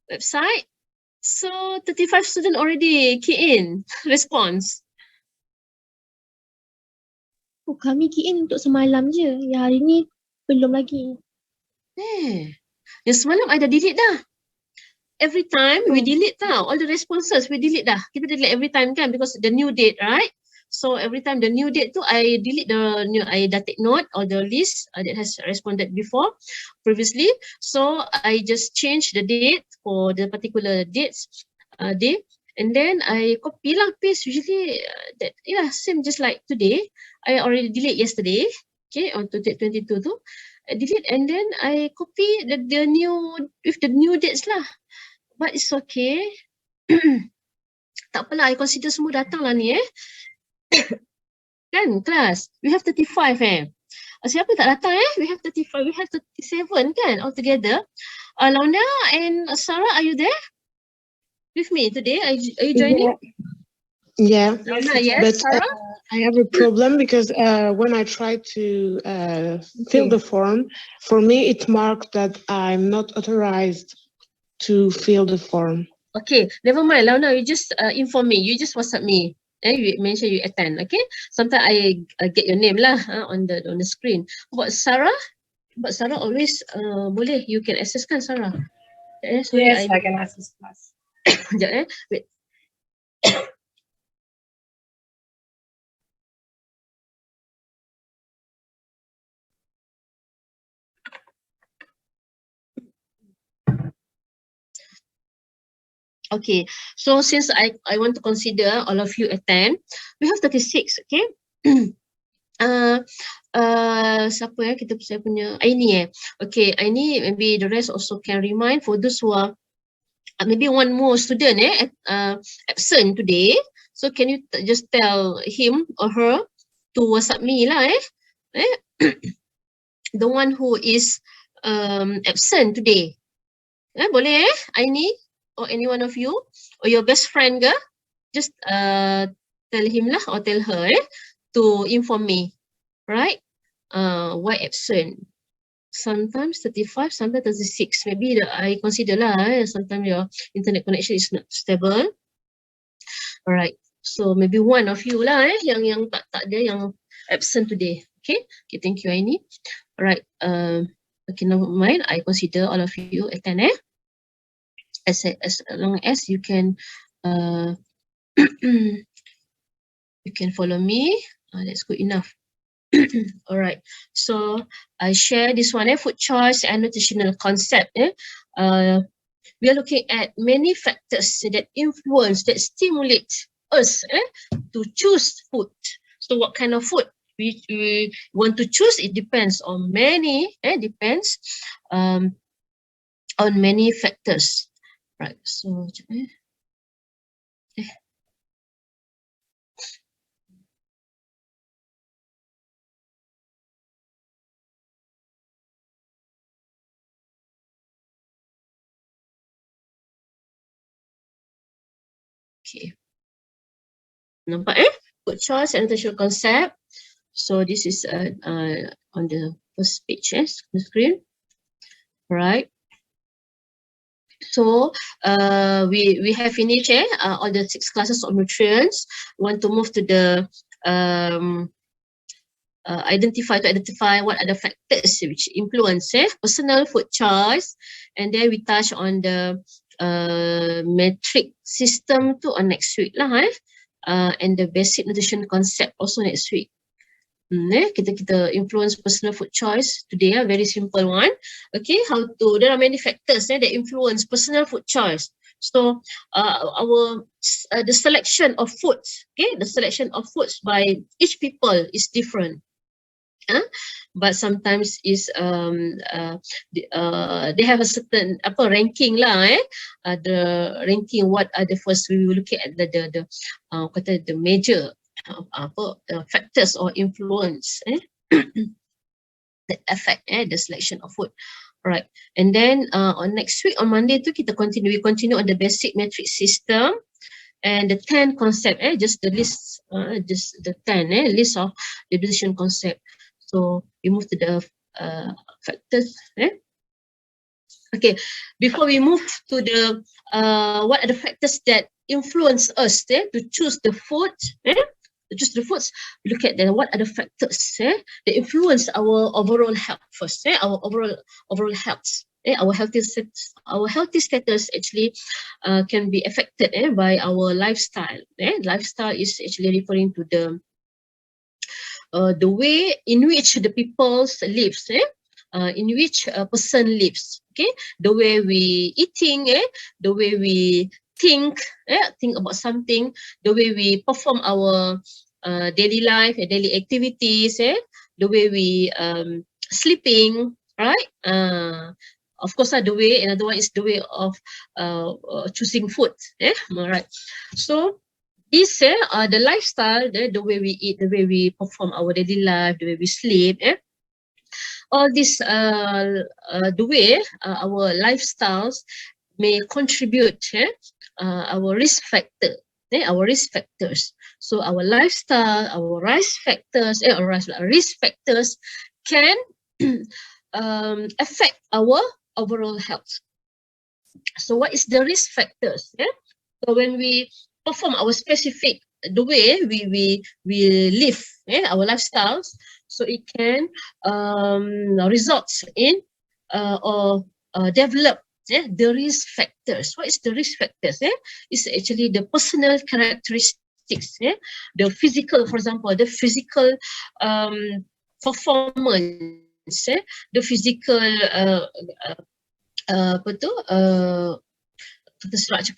website. So 35 student already key in response. Oh, kami key in untuk semalam je. Yang hari ni belum lagi. Yang semalam I dah delete dah. Every time we delete tau. All the responses we delete dah. Kita delete every time kan because the new date, right? So every time the new date tu I delete the new, I dah take note or the list that has responded before previously. So I just change the date for the particular dates day, and then I copy lah paste. Usually that same just like today. I already delete yesterday. Okay, on 22 tu I delete and then I copy the new with the new dates lah. But it's okay. Tak apalah, I consider semua datang lah ni kan kelas. We have 35 Siapa tak datang We have 35, we have 37 kan altogether. Launa and Sarah, are you there with me today? Are you joining? Yeah. Launa, yes. But Sarah? I have a problem because when I try to fill the form, for me it marked that I'm not authorized to fill the form. Okay, never mind. Launa, you just inform me. You just WhatsApp me. You mention you attend. Okay. Sometimes I get your name lah on the screen. About Sarah? But Sarah always boleh. You can access kan Sarah? Sorry, Yes, I can access class. Sekejap wait. Okay, so since I want to consider all of you attend, we have 36, okay? Siapa saya punya Aini Okay, Aini, maybe the rest also can remind for those who are maybe one more student absent today. So can you just tell him or her to WhatsApp me lah the one who is absent today. Boleh Aini? Or any one of you or your best friend ke, just tell him lah or tell her to inform me, right? Why absent? Sometimes 35, sometimes 36. Maybe I consider lah sometimes your internet connection is not stable. Alright, so maybe one of you lah yang tak ada yang absent today. Okay, thank you Aini. Alright, okay, never mind. I consider all of you attend as long as you can you can follow me, that's good enough. All right, so I share this one food choice and nutritional concept. We are looking at many factors that influence, that stimulate us to choose food. So what kind of food we want to choose, it depends on many on many factors. Right, so okay. Nampak food choice and nutritional concept. So this is on the first page on the screen. Right. So we have finished all the 6 classes of nutrients. We want to move to the identify what are the factors which influence personal food choice, and then we touch on the metric system tu on next week lah and the basic nutrition concept also next week. Kita influence personal food choice today, very simple one. Okay, how to, there are many factors that influence personal food choice. So the selection of foods, the selection of foods by each people is different. But sometimes is they have a certain ranking lah the ranking, what are the first, we will look at the major factors or influence that affect the selection of food. Alright, and then on next week on Monday tu we continue on the basic matrix system and the 10 concept, just the list, just the 10 list of the decision concept. So we move to the factors. Okay, before we move to the what are the factors that influence us to choose the food, to choose the foods, we look at what are the factors that influence our overall health first, our overall health. Our healthy status actually can be affected by our lifestyle. Lifestyle is actually referring to the way in which the people lives, in which a person lives. Okay, the way we eating, the way we think about something, the way we perform our daily life and daily activities, the way we sleeping, right? Of course, the way, another one is the way of choosing food. Alright. So these are the lifestyle, the way we eat, the way we perform our daily life, the way we sleep. All this, the way our lifestyles may contribute our risk factor, our risk factors. So our lifestyle, our risk factors, risk factors can affect our overall health. So what is the risk factors? So when we perform our specific, the way we live, our lifestyles, so it can result in or develop the risk factors. What is the risk factors? It's actually the personal characteristics, the physical, for example, the physical performance, the physical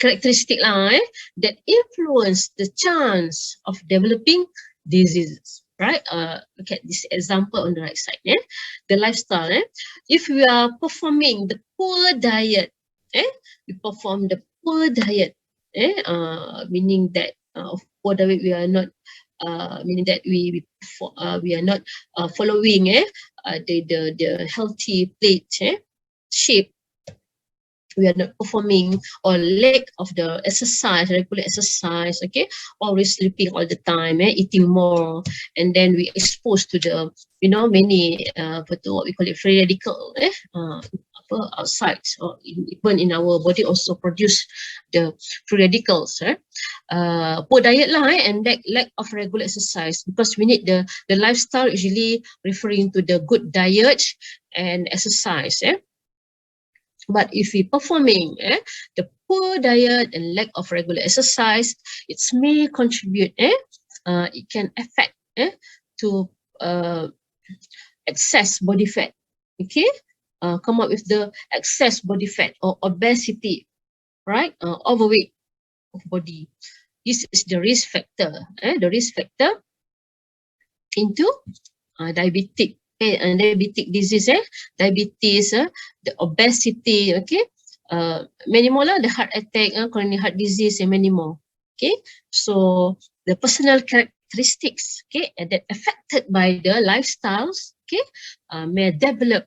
characteristic lah, that influence the chance of developing diseases. Right? Look at this example on the right side. The lifestyle. If we are performing the poor diet, we perform the poor diet, meaning that of poor diet we are not, meaning that we are not following the healthy plate shape. We are not performing or lack of the exercise, regular exercise, okay, always sleeping all the time, eating more, and then we exposed to the, many, what we call it, free radical, outside, or even in our body also produce the free radicals, poor diet lah, and lack of regular exercise, because we need the lifestyle usually referring to the good diet and exercise, But if we performing the poor diet and lack of regular exercise, it may contribute, it can affect to excess body fat, okay? Come up with the excess body fat or obesity, right? Overweight of body. This is the risk factor, the risk factor into diabetic. Diabetic disease, diabetes, the obesity, okay, many more lah, the heart attack, coronary heart disease, and many more. Okay, so the personal characteristics, okay, that affected by the lifestyles, okay, may develop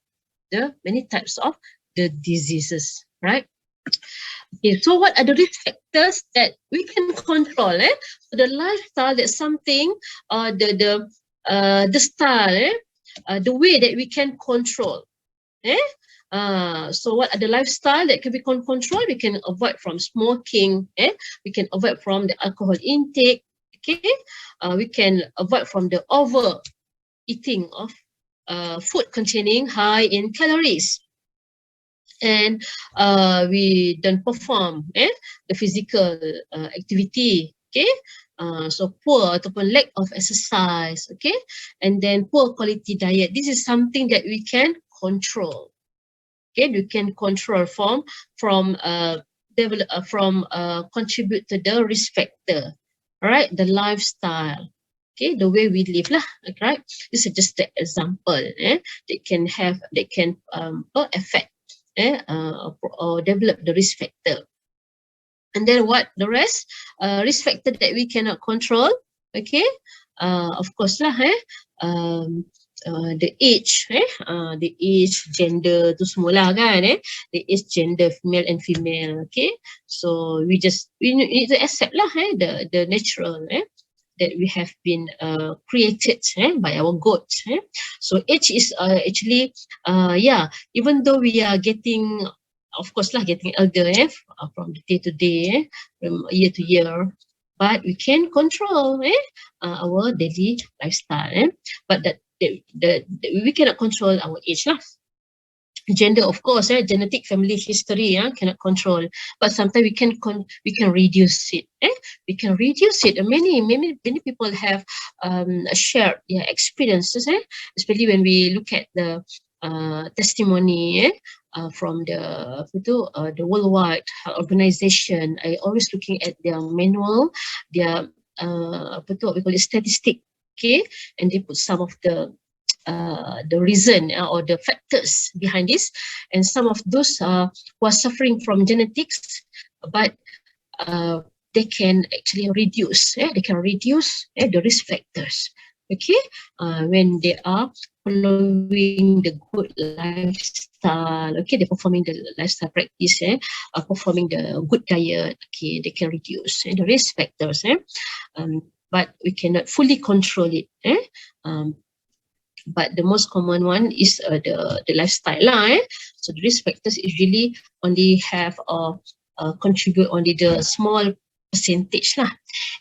the many types of the diseases, right? Okay, so what are the risk factors that we can control? So the lifestyle, that's something, the style, the way that we can control. So what are the lifestyle that can be controlled? We can avoid from smoking. We can avoid from the alcohol intake. Okay, we can avoid from the overeating of food containing high in calories. And we don't perform the physical activity. Okay. So poor ataupun lack of exercise, okay, and then poor quality diet. This is something that we can control. Okay, we can control from contribute to the risk factor. All right, the lifestyle. Okay, the way we live lah. Right, this is just the example. That can affect or develop the risk factor. And then what the rest? Risk factor that we cannot control. Okay, of course lah the age the age, gender tu semualah kan the age, gender, male and female. Okay, so we need to accept lah the natural that we have been created by our God. So age is actually even though we are getting, of course lah, getting elder from the day to day, from year to year, but we can control our daily lifestyle. But we cannot control our age lah. Gender, of course, genetic family history cannot control, but sometimes we can reduce it. We can reduce it. Many people have shared experiences, especially when we look at the testimony from the worldwide organization. I always looking at their manual, their what we call it, statistic. Okay, and they put some of the reason or the factors behind this, and some of those who are suffering from genetics, but they can actually reduce. They can reduce the risk factors. Okay, when they are following the good lifestyle. Okay, they're performing the lifestyle practice. Performing the good diet. Okay, they can reduce the risk factors. But we cannot fully control it. But the most common one is the lifestyle lah. So the risk factors is really only have contribute only the small percentage lah,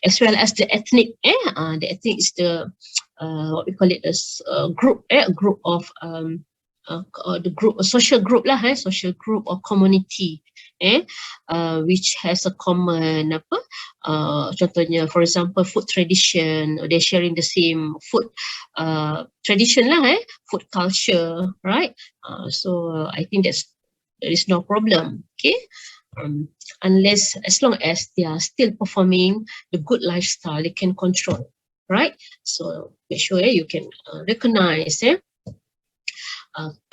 as well as the ethnic. The ethnic is the what we call it as group. A group of the group, a social group lah, social group or community. Which has a common contohnya, for example, food tradition, or they're sharing the same food tradition lah, food culture, right? So I think there is no problem. Okay, unless, as long as they are still performing the good lifestyle, they can control, right? So make sure you can recognize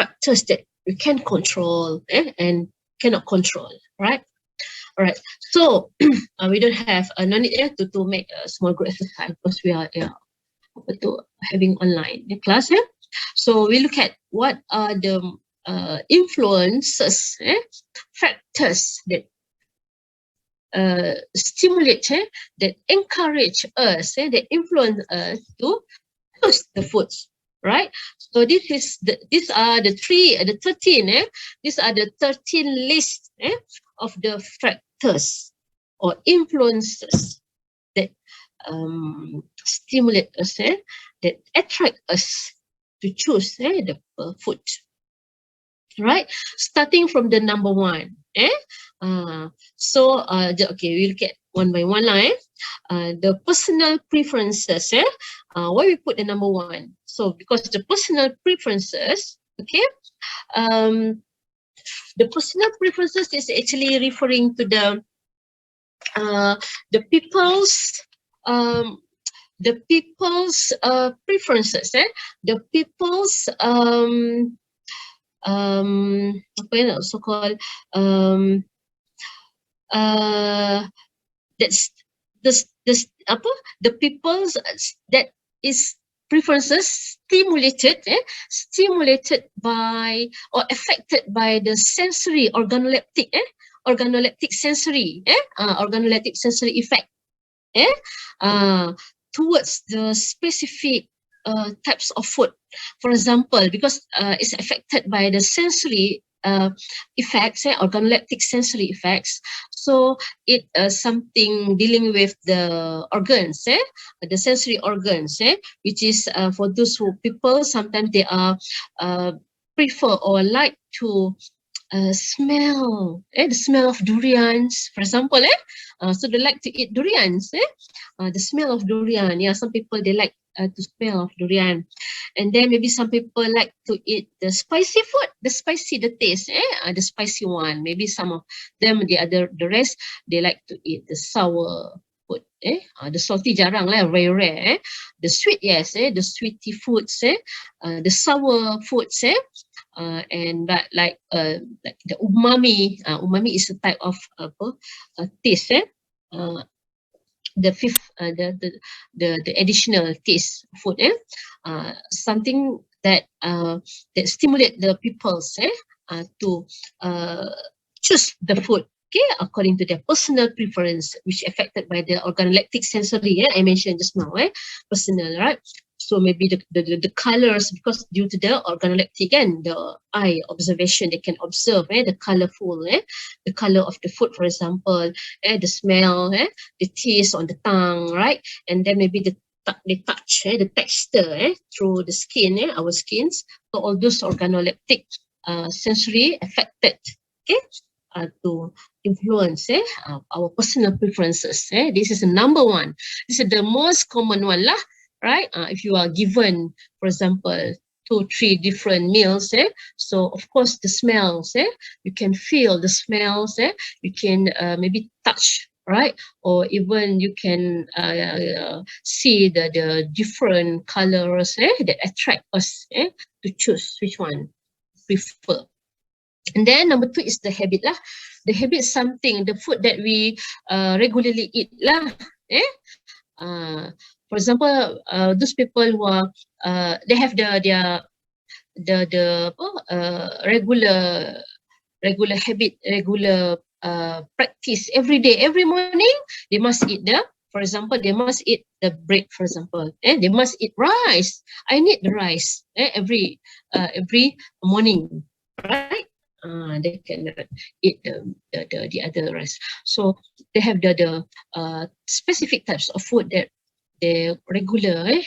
factors that you can control and cannot control, right? All right. So we don't have no need to make a small group exercise because we are having online class. So we look at what are the influences, factors that stimulate, that encourage us, that influence us to choose the foods. Right, so these are the 13. These are the 13 lists of the factors or influences that stimulate us, that attract us to choose the food. Right, starting from the number 1. So okay, we look at one by one lah. The personal preferences. Why we put the number 1? So because the personal preferences, okay, the personal preferences is actually referring to the people's preferences, the people's apa yang so called that's the people's that is preferences stimulated by or affected by the sensory organoleptic sensory effect towards the specific types of food. For example, because it's affected by the sensory effects, organoleptic sensory effects. So it something dealing with the organs, the sensory organs, which is for those people, sometimes they are prefer or like to smell, the smell of durians, for example, so they like to eat durians, the smell of durian. Yeah, some people they like to smell of durian, and then maybe some people like to eat the spicy food, the taste, the spicy one. Maybe some of them, the rest, they like to eat the sour food, the salty jarang lah, very rare. The sweet, yes, the sweety foods, the sour foods, and that like the umami. Umami is a type of taste, the fifth, the additional taste food, something that that stimulate the peoples to choose the food, okay, according to their personal preference, which affected by the organoleptic sensory, I mentioned just now, personal, right? So maybe the colors, because due to the organoleptic and the eye observation, they can observe the colorful, the color of the food, for example, the smell, the taste on the tongue, right? And then maybe the touch, the texture through the skin, our skins. So all those organoleptic sensory affected, okay, to influence our personal preferences. This is the number one. This is the most common one lah, right? If you are given, for example, 2-3 different meals, so of course the smells, you can feel the smells, you can maybe touch, right? Or even you can see the different colors that attract us to choose which one prefer. And then number 2 is the habit lah. The habit is something, the food that we regularly eat lah. For example, those people who are they have the regular habit, regular practice every day, every morning they must eat for example, they must eat the bread, for example, they must eat rice. I need the rice every morning, right? They cannot eat the other rice. So they have the specific types of food that they regular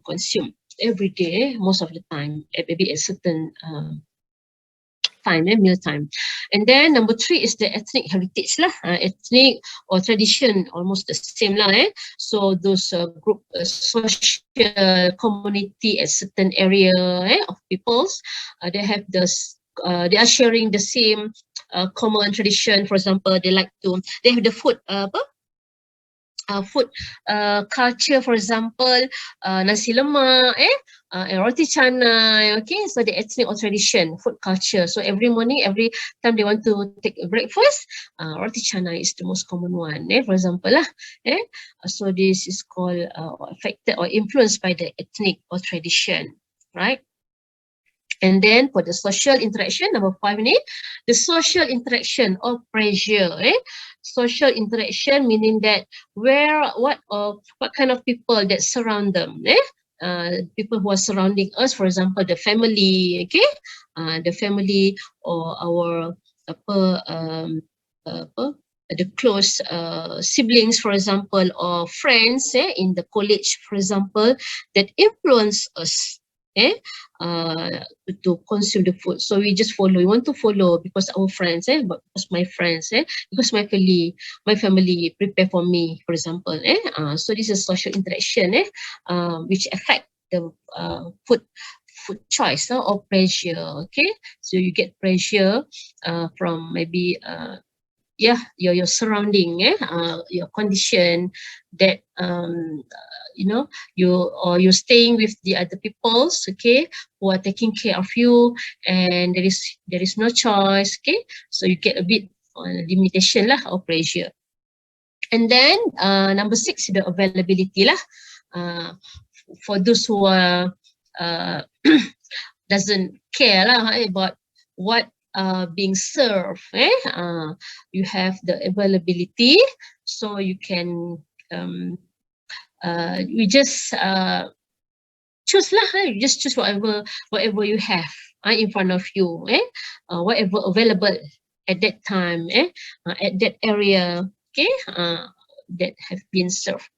consume every day, most of the time, maybe a certain time, meal time. And then number 3 is the ethnic heritage lah. Ethnic or tradition, almost the same lah. So those group social community at certain area of peoples, they have this. They are sharing the same common tradition. For example, they have the food food culture, for example, nasi lemak, and roti canai, okay? So the ethnic or tradition, food culture. So every morning, every time they want to take a breakfast, roti canai is the most common one, for example lah. So this is called affected or influenced by the ethnic or tradition, right? And then for the social interaction, number 5 ni, the social interaction or pressure. Social interaction meaning that what kind of people that surround them. People who are surrounding us, for example, the family, okay, the family or our the close siblings, for example, or friends in the college, for example, that influence us to consume the food. So we just follow. We want to follow because our friends, but because my friends, because my family prepare for me, for example. So this is social interaction, which affect the food choice or pressure. Okay, so you get pressure from maybe your surrounding, your condition, that you're staying with the other peoples, okay, who are taking care of you, and there is no choice, okay, so you get a bit limitation lah or pressure. And then number 6, the availability lah. For those who are doesn't care lah about what being served, you have the availability, so you can you just choose lah. You just choose whatever you have in front of you, whatever available at that time, at that area, okay, that have been served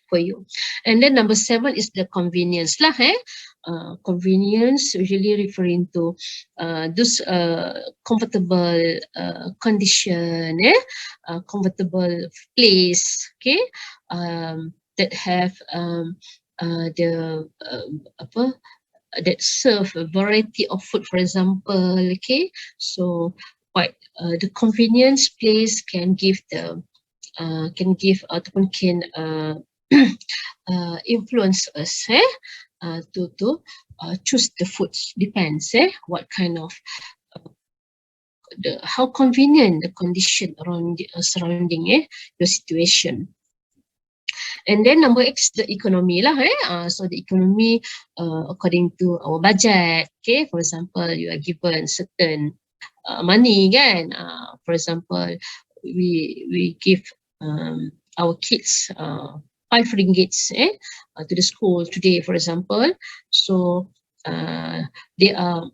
for you. And then number 7 is the convenience lah. Convenience usually referring to those comfortable condition, comfortable place, okay, that have that serve a variety of food, for example, okay. So the convenience place can give ataupun can influence us to choose the foods. Depends what kind of how convenient the condition around surrounding your situation. And then number 8 is the economy lah. So the economy according to our budget. Okay, for example, you are given certain money kan. For example, we give our kids 5 ringgits to the school today, for example. So they are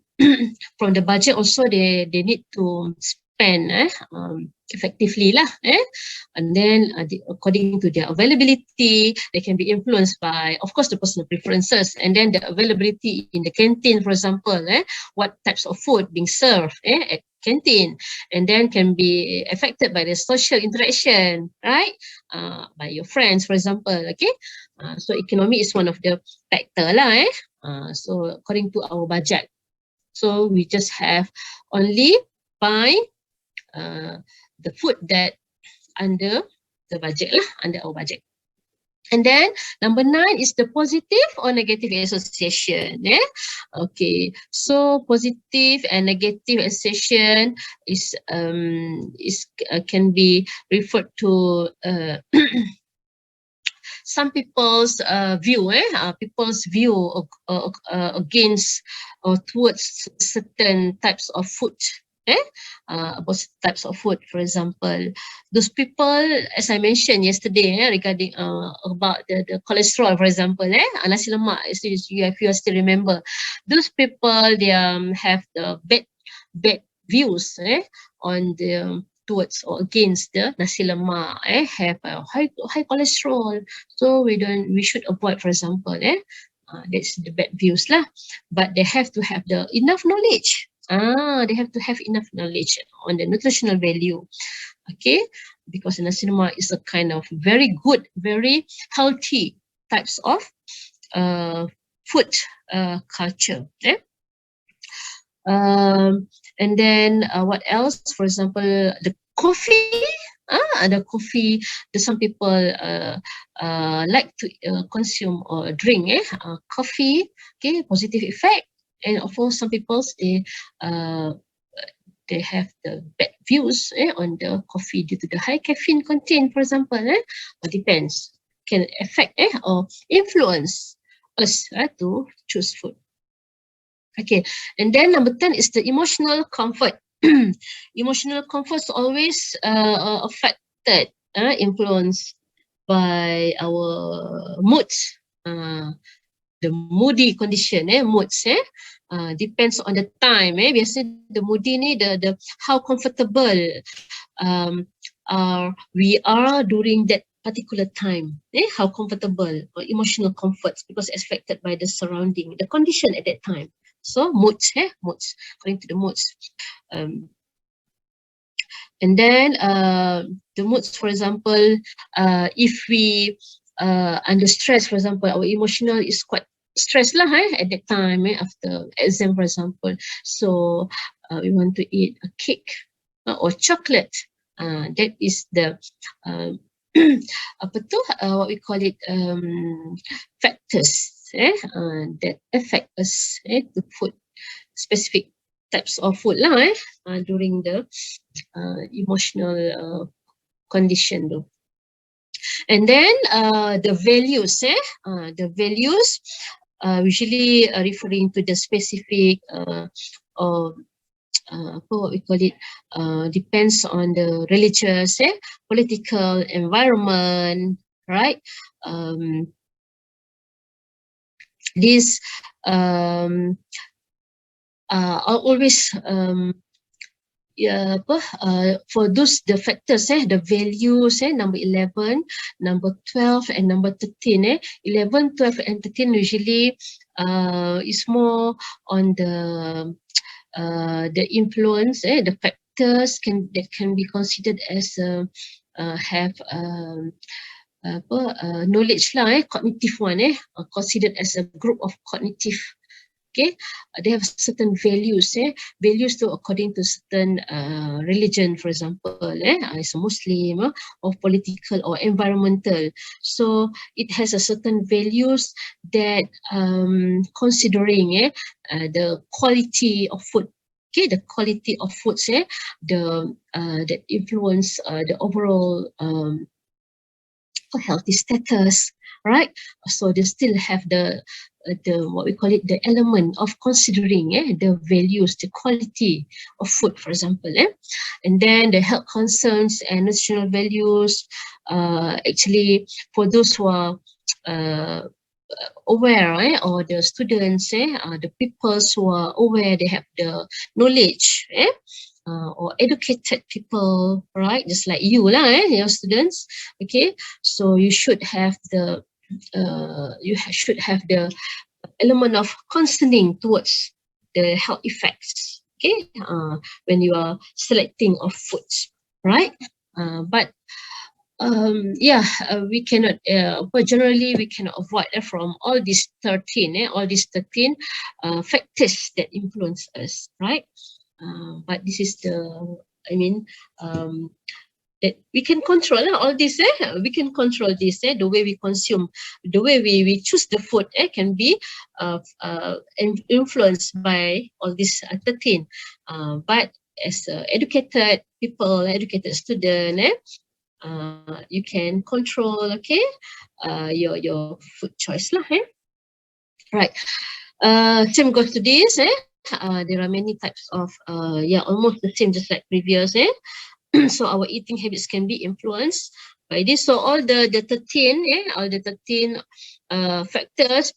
from the budget also they need to spend effectively lah, and then according to their availability, they can be influenced by, of course, the personal preferences, and then the availability in the canteen, for example, what types of food being served at canteen, and then can be affected by the social interaction, right? By your friends, for example. Okay, so economy is one of the factor lah. So according to our budget, so we just have only buy the food that under the budget lah, under our budget. And then number 9 is the positive or negative association. Okay, so positive and negative association is can be referred to some people's view, people's view against or towards certain types of food. About types of food, for example, those people, as I mentioned yesterday, regarding about the cholesterol, for example, nasi lemak, if you still remember, those people they have the bad views on the towards or against the nasi lemak, have a high cholesterol, so we should avoid, for example, that's the bad views lah. But they have to have the enough knowledge. They have to have enough knowledge on the nutritional value, okay, because nasi lemak is a kind of very good, very healthy types of food culture. And then what else? For example, the coffee. Some people like to consume or drink coffee. Okay, positive effect. And of course, some people they have the bad views on the coffee due to the high caffeine content, for example. It depends, can affect or influence us to choose food. Okay, and then number 10 is the emotional comfort. Emotional comfort is always affected, influenced by our moods. The moody condition, moods, depends on the time. Biasanya the moody ni, the how comfortable we are during that particular time. How comfortable or emotional comforts, because it's affected by the surrounding, the condition at that time. So moods, moods, according to the moods. And then the moods, for example, if we under stress, for example, our emotional is quite stressed lah at that time, after exam, for example. So we want to eat a cake or chocolate. That is the what we call it, factors that affect us to food, specific types of food lah during the emotional condition though. And then the values, usually referring to the specific or what we call it, depends on the religious, political environment, right? These are always for those the factors, the values, number 11, number 12, and number 13. 11, 12, and 13 usually is more on the influence, the factors that can be considered as have knowledge lah, cognitive one, considered as a group of cognitive. Okay, they have certain values, values to according to certain religion, for example, as a Muslim, or political or environmental. So it has a certain values that considering the quality of food. Okay, the quality of foods, that influence the overall healthy status, right? So they still have the what we call it, the element of considering the values, the quality of food, for example, and then the health concerns and nutritional values. Actually, for those who are aware, or the students, the people who are aware, they have the knowledge, or educated people, right? Just like you lah, your students. Okay, so you should have the should have the element of concerning towards the health effects. Okay, when you are selecting of foods, right? But we cannot, but generally we cannot avoid from all these 13 factors that influence us, right? But this is the, that we can control all this. We can control this. The way we consume, the way we choose the food can be influenced by all these 13. But as educated people, educated student, you can control, your food choice lah. Right. Same goes to this. There are many types of almost the same, just like previous. So our eating habits can be influenced by this. So all the 13, all the 13 factors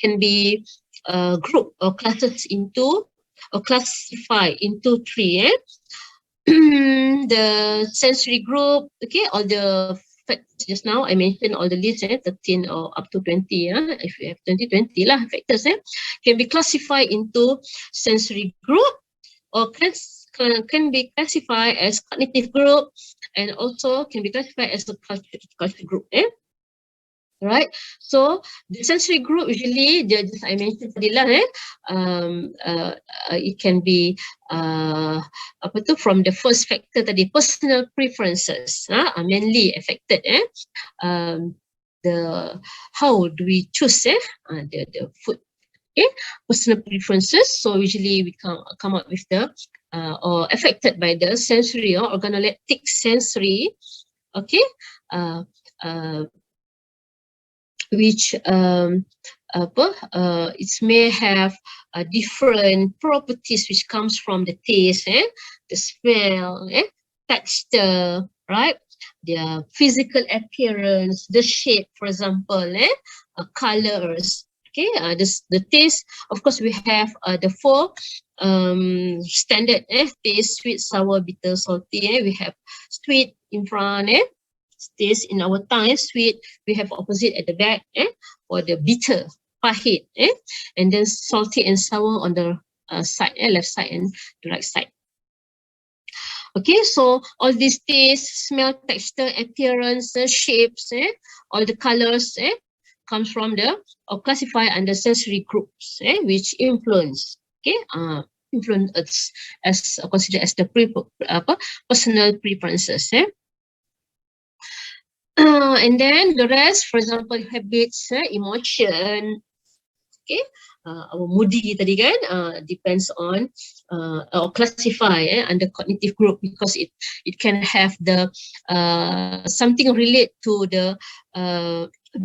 can be grouped or classes into, or classify into 3. The sensory group, all the factors just now I mentioned, all the lists, 13 or up to 20, if you have 20 lah factors, can be classified into sensory group, or can be classified as cognitive group, and also can be classified as a culture group. Right, so the sensory group usually, just I mentioned tadi lah, it can be from the first factor tadi, personal preferences, are mainly affected. The how do we choose the food? Personal preferences. So usually we come up with the or affected by the sensory or organoleptic sensory. Which it may have different properties which comes from the taste, the smell, texture, right? Their physical appearance, the shape, for example, colors. The taste, of course, we have the 4 standard taste: sweet, sour, bitter, salty. We have sweet in front, taste in our tongue, sweet. We have opposite at the back, or the bitter, pahit, and then salty and sour on the side, left side and the right side. Okay, so all these taste, smell, texture, appearance, shapes, all the colors, comes from the, or classified under sensory groups, which influence, influence as considered as the personal preferences. And then the rest, for example, habits, emotion, our moody tadi kan, depends on or classify under cognitive group, because it can have the something relate to the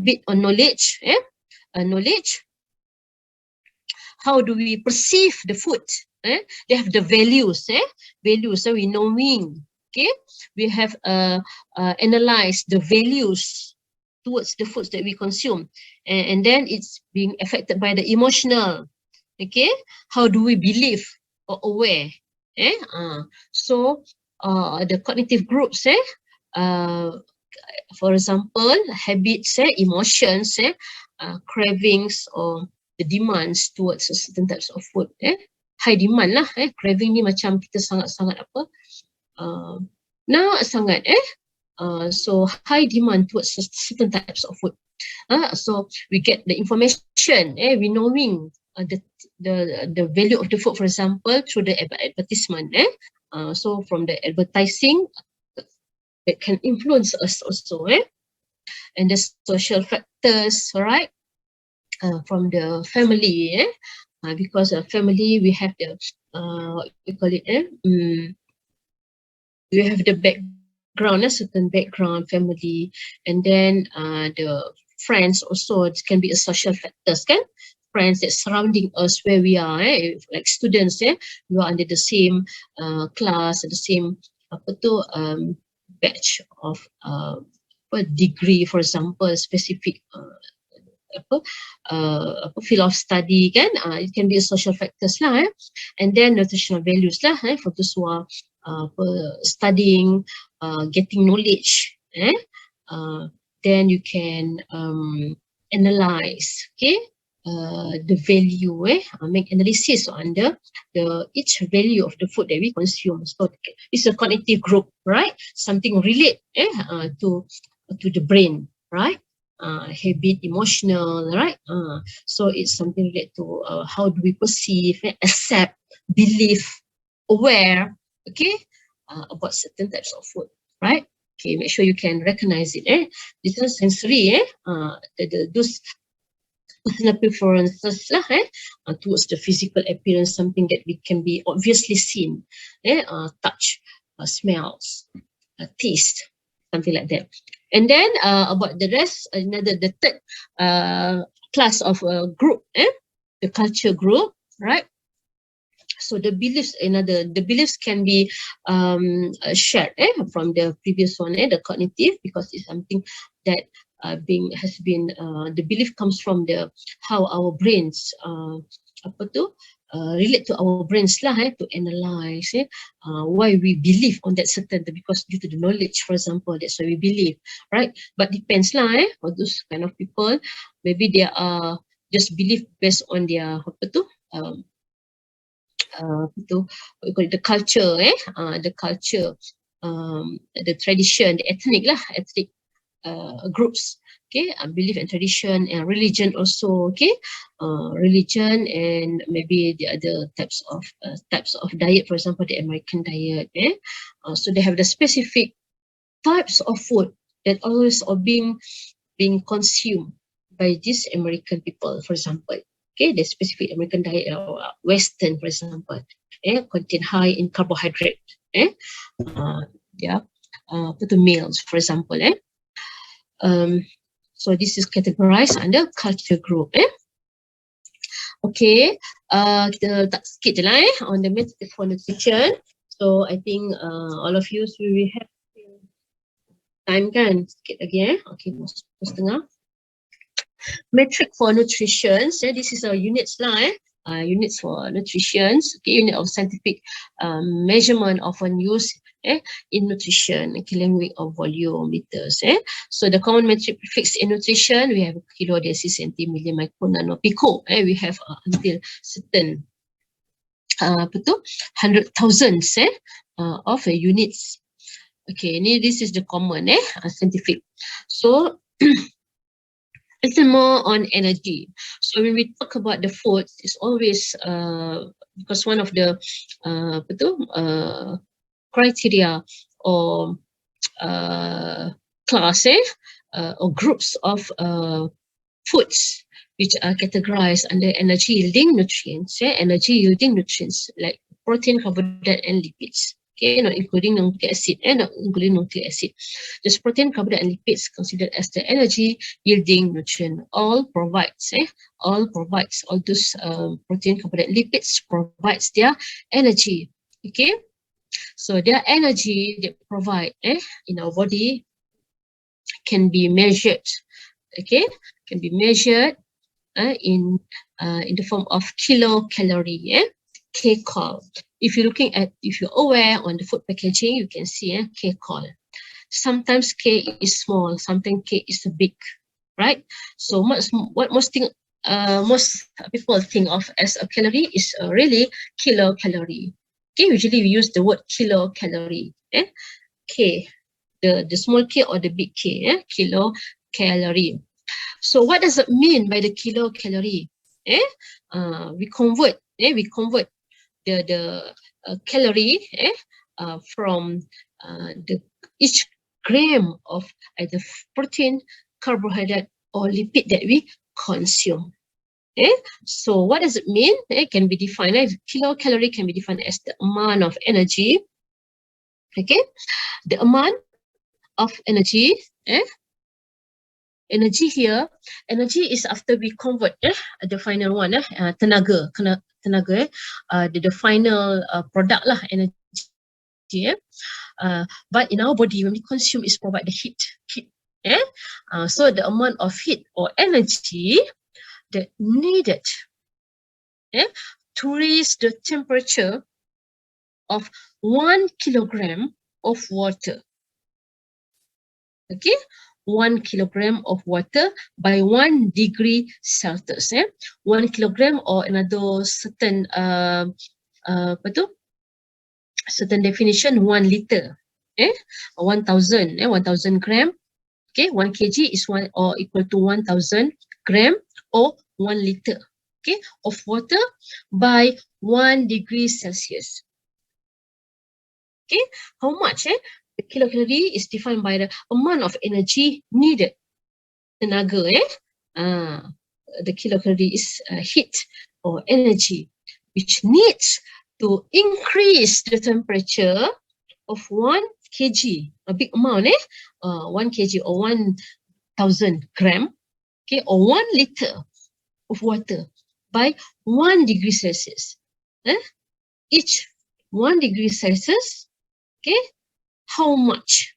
bit on knowledge, knowledge. How do we perceive the food? They have the values, values. So we knowing. We have analyzed the values towards the foods that we consume, and then it's being affected by the emotional. How do we believe or aware? So the cognitive groups, for example, habits, emotions, cravings, or the demands towards a certain types of food. High demand lah, craving ni macam kita sangat-sangat sangat so high demand towards certain types of food. So we get the information, we knowing the value of the food, for example, through the advertisement. So from the advertising, that can influence us also. And the social factors, right? From the family, because of family, we have the what we call it, we have the a certain background, family, and then the friends also. It can be a social factors, kan? Friends that surrounding us where we are, like students, we are under the same class, the same batch of degree, for example, specific field of study, kan? It can be a social factors lah, and then nutritional values lah, for those who are studying, getting knowledge, then you can analyze, okay, the value, make analysis on the each value of the food that we consume. So it's a cognitive group, right? Something relate to the brain, right? Habit, emotional, right? So it's something related to how do we perceive, accept, believe, aware, okay, about certain types of food, right? Okay, make sure you can recognize it. This is sensory, those personal preferences lah, towards the physical appearance, something that we can be obviously seen, touch, smells, taste, something like that. And then about the rest, the third class of group, the culture group, right? So the beliefs, the beliefs can be shared from the previous one, the cognitive, because it's something that the belief comes from the how our brains relate to our brains lah, to analyze why we believe on that certain, because due to the knowledge, for example, that's why we believe, right? But depends lah, for those kind of people, maybe they are just believe based on their the culture, the tradition, the ethnic groups, okay, belief and tradition, and religion also, okay, religion, and maybe the other types of diet, for example, the American diet, so they have the specific types of food that always are being consumed by these American people, for example. Okay, the specific American diet or Western, for example, contain high in carbohydrate, meals, for example, so this is categorized under culture group, Okay, kita tak sikit je lah on the metric for nutrition. So I think all of you will have time kan, sikit lagi okay, setengah. Metric for nutrition, this is our units lah, units for nutrition, okay, unit of scientific measurement often used in nutrition, kiloweight of volume liters. So the common metric prefix in nutrition, we have kilo, deci, centi, milli, micro, nano, pico. We have until certain 100,000 of units. Okay, this is the common scientific. So it's more on energy. So when we talk about the food, it's always because one of the criteria or class or groups of foods which are categorized under energy yielding nutrients, energy yielding nutrients like protein, carbohydrate, and lipids. Okay, not including nucleic acid, not including nucleic acid. Just protein, carbohydrate, and lipids considered as the energy yielding nutrient. All provides all those protein, carbohydrate, lipids provides their energy. Okay, so their energy they provide in our body can be measured. Okay, can be measured in the form of kilocalorie, kcal. If you're aware on the food packaging, you can see kcal. Sometimes K is small, sometimes K is big, right? So what most people think of as a calorie is really kilocalorie. Okay, usually we use the word kilocalorie. K, the small k or the big k, kilocalorie. So what does it mean by the kilocalorie? We convert the calorie from each gram of either protein, carbohydrate, or lipid that we consume. So what does it mean? It can be defined, kilocalorie can be defined as the amount of energy, okay, the amount of energy, energy here, energy is after we convert the final one, tenaga, tenaga, the final product lah, energy. But in our body, when we consume, is provide the heat. So the amount of heat or energy that needed to raise the temperature of 1 kilogram of water. Okay, 1 kilogram of water by 1 degree Celsius. 1 kilogram or another certain certain definition, 1 liter. 1,000 gram. Okay, 1 kg is one or equal to 1,000 gram or 1 liter. Okay, of water by 1 degree Celsius. Okay, how much? The kilocalorie is defined by the amount of energy needed. Tenaga, the kilocalorie is heat or energy, which needs to increase the temperature of 1 kg, a big amount, 1 kg or 1,000 gram, okay, or 1 liter of water by 1 degree Celsius. Each 1 degree Celsius, okay, how much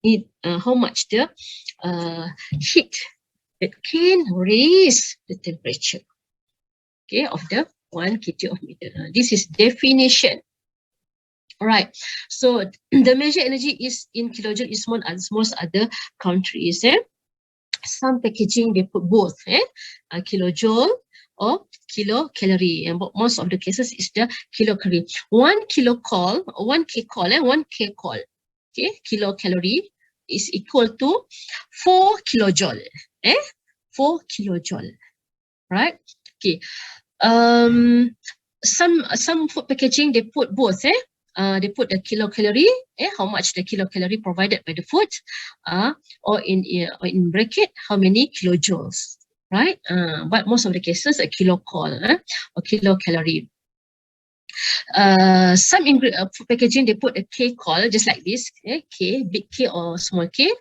the heat that can raise the temperature, okay, of the 1 kg of meter. This is definition. All right. So the measured energy is in kilojoule is more as most other countries. Some packaging they put both, kilojoule or kilocalorie, and most of the cases is the kilocalorie. 1 kilocalorie, 1 kcal, okay, kilocalorie is equal to 4 kilojoule, 4 kilojoule, right? Okay. Some food packaging they put both, they put the kilocalorie, how much the kilocalorie provided by the food, or in bracket how many kilojoules, right? But most of the cases a kilocalorie or kilocalorie. Some food packaging they put a kcal just like this, K, big K or small K,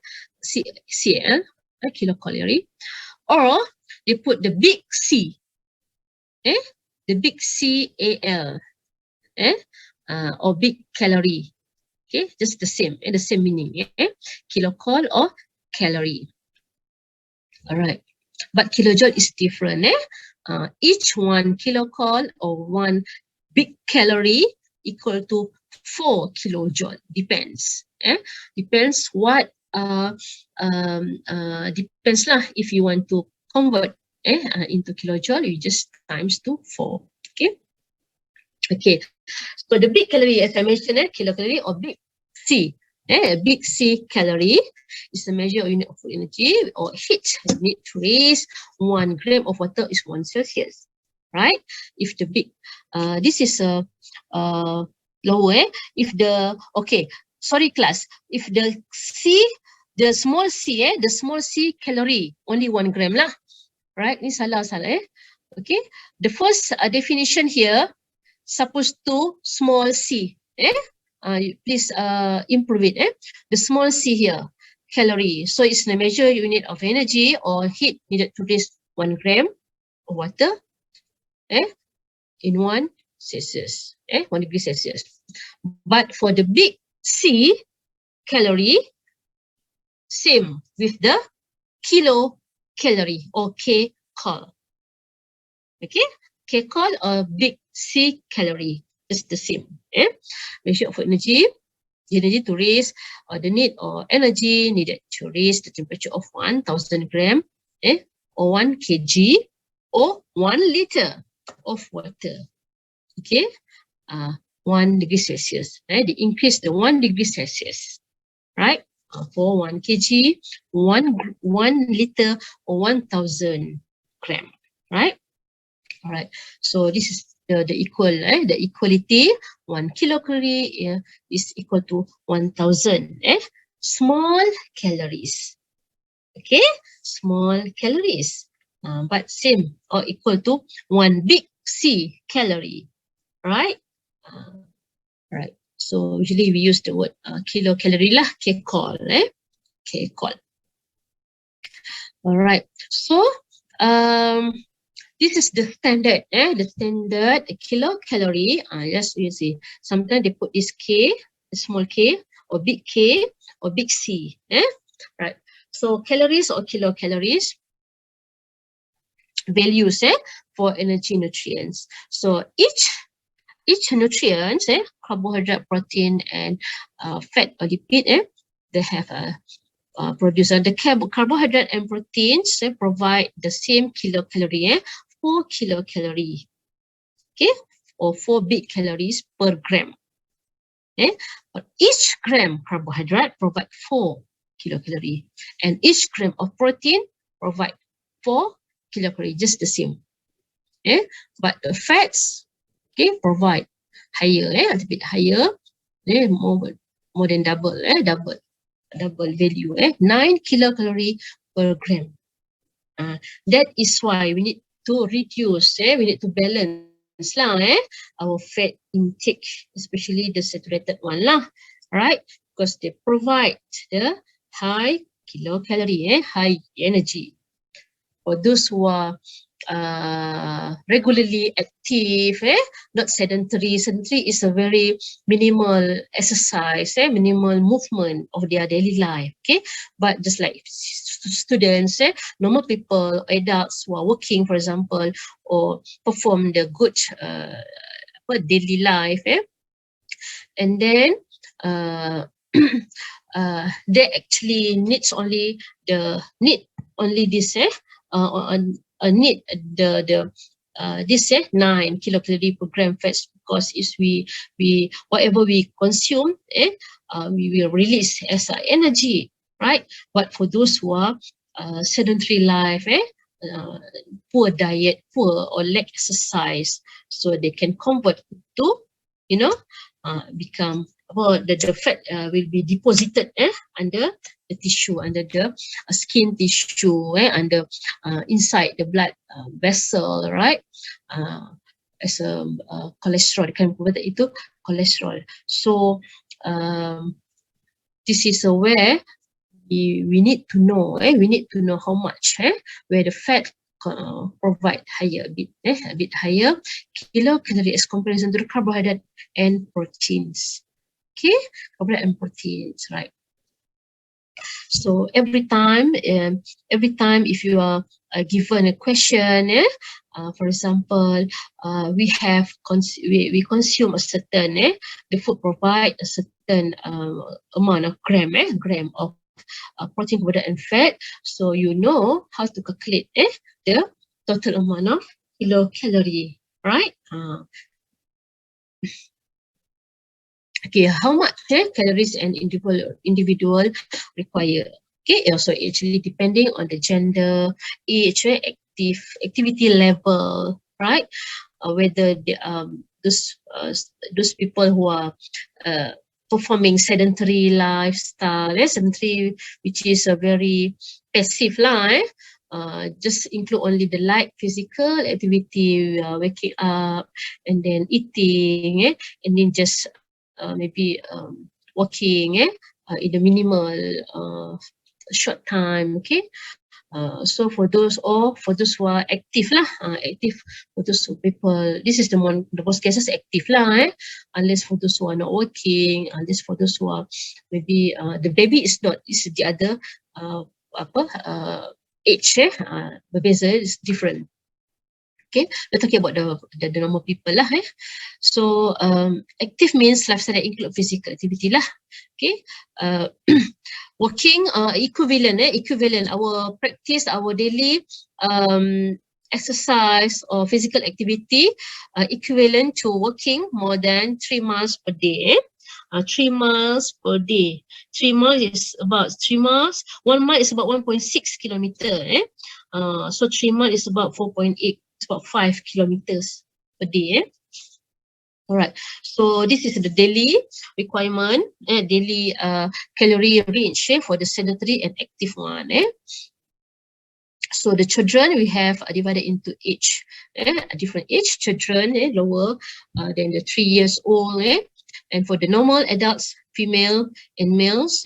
CL, kilocalorie, or they put the big C, the big CAL, or big calorie, okay, just the same meaning, kilocal or calorie. All right, but kilojoule is different, each 1 kilocal or 1 big calorie equal to 4 kilojoule, depends, depends what depends lah. If you want to convert into kilojoule, you just times to 4. Okay, so the big calorie, as I mentioned, kilocalorie or big C, big C calorie is the measure of unit of food energy or heat need to raise 1 gram of water is 1 Celsius, right? If the big, this is a lower, if the, okay, sorry class, if the C, the small C, the small C calorie, only 1 gram lah, right? Ni salah, okay. The first definition here, supposed to small c, please improve it, the small c here, calorie. So it's the measure unit of energy or heat needed to raise 1 gram of water, in 1 Celsius, 1 degree Celsius. But for the big C calorie, same with the kilocalorie or kcal. Okay, kcal or big C calorie, it's the same. Measure of energy, the energy to raise, or the need or energy needed to raise the temperature of 1,000 gram, or 1 kg, or 1 liter of water. Okay, 1 degree Celsius. They increase the 1 degree Celsius, right? For 1 kg, 1 liter, or 1,000 gram, right? All right. So this is the equal, the equality. 1 kilocalorie is equal to 1,000 small calories. Okay, small calories, but same or equal to 1 big C calorie, right? Right. So usually we use the word kilocalorie lah, kcal, Okay, call. All right. So this is the standard, the standard kilocalorie. Just you see, sometimes they put this K, a small K, or big K, or big C. Right. So calories or kilocalories, values for energy nutrients. So each nutrients, carbohydrate, protein, and fat or lipid, they have a producer. The carbohydrate and proteins provide the same kilocalorie, 4 kilocalorie, okay, or 4 big calories per gram. But each gram carbohydrate provide 4 kilocalorie, and each gram of protein provide 4 kilocalorie, just the same. But the fats, okay, provide higher, a little bit higher, more than double, double value, 9 kilocalorie per gram. That is why we need to reduce, we need to balance lah, our fat intake, especially the saturated one lah, right? Because they provide the high kilocalorie, high energy. For those who are regularly active, not sedentary. Sedentary is a very minimal exercise, minimal movement of their daily life. Okay, but just like students, normal people, adults who are working, for example, or perform the good daily life, and then they actually need only this, need this 9 kilocalorie per gram fats, because is we whatever we consume, we will release as energy, right? But for those who are sedentary life, poor diet, poor or lack exercise, so they can convert to, become, the fat will be deposited under the tissue, under the skin tissue, under inside the blood vessel, right? As a cholesterol, they can convert it into cholesterol. So this is where we need to know, we need to know how much, where the fat provide higher, a bit higher kilocalorie as comparison to the carbohydrate and proteins. Okay, carbohydrate and proteins, right? So every time if you are given a question, for example, we consume a certain, the food provide a certain amount of gram of protein, carbohydrate, and fat. So you know how to calculate the total amount of kilocalorie, right? Okay, how much calories an individual require? Okay, also actually depending on the gender, age, activity level, right? Whether those people who are performing sedentary lifestyle, sedentary, which is a very passive life, just include only the light physical activity, waking up and then eating, and then just maybe walking in the minimal short time. Okay, so for those who are active active, for those people, this is the most cases active unless for those who are not working, unless for those who are maybe the baby is not, is the other age, berbeza, is different. Okay, we're talking about the normal people lah. So active means lifestyle that include physical activity lah. Okay, working equivalent our practice, our daily exercise or physical activity equivalent to walking more than 3 miles per day. 3 miles per day. 3 miles is about 3 miles. 1 mile is about 1.6 kilometer. So 3 miles is about 4.8. It's about 5 kilometers per day. Alright, so this is the daily requirement, daily calorie range for the sedentary and active one. So the children we have divided into age, a different age. Children lower than the 3 years old, and for the normal adults, female and males,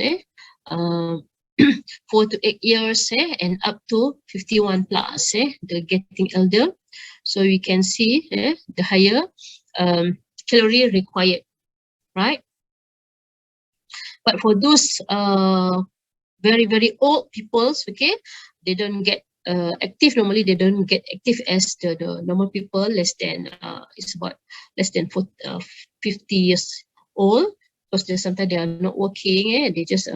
4 to 8 years and up to 51 plus, the getting elder. So we can see the higher calorie required, right? But for those very, very old peoples, okay, they don't get active. Normally, they don't get active as the normal people less than, it's about less than 50 years old, because sometimes they are not working, they just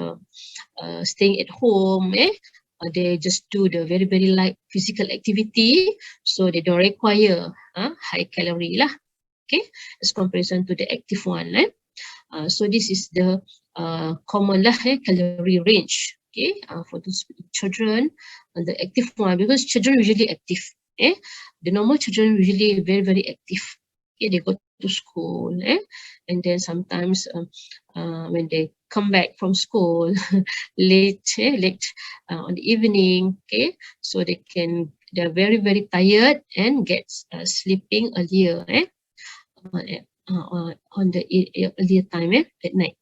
staying at home, they just do the very, very light physical activity, so they don't require high calorie lah, okay, as comparison to the active one. So this is the common lah, calorie range, okay, for those children and the active one, because children usually active, the normal children usually very, very active, okay, they go to school, and then sometimes when they come back from school late on the evening, okay, so they're very, very tired and get sleeping earlier, on the earlier time, at night.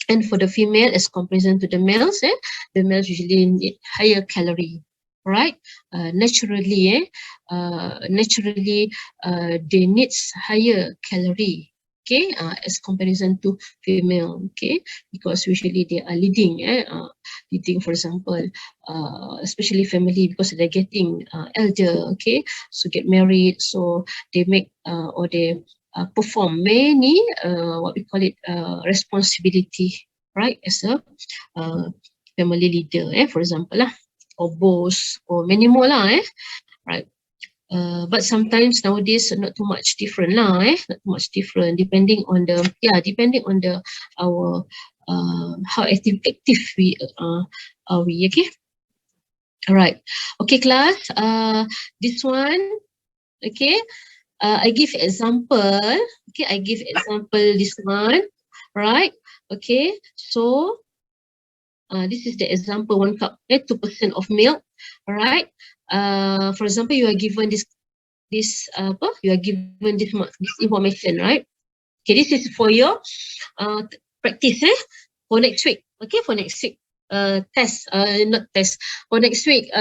And for the female, as comparison to the males, the males usually need higher calorie, right? Naturally, they need higher calorie, okay, as comparison to female, okay, because usually they are leading, for example, especially family, because they're getting elder, okay, so get married, so they make or they perform many what we call it responsibility, right, as a family leader, for example lah, or boss, or many more lah, right. But sometimes nowadays not too much different lah, not too much different, depending on the our how active we are we, okay. All right, okay class, this one, okay, I give example, okay, I give example this one, right, okay, so this is the example, 1 cup, 2% of milk, all right. For example, you are given this you are given this information, right? Okay, this is for your practice, for next week, okay, for next week test, not test, for next week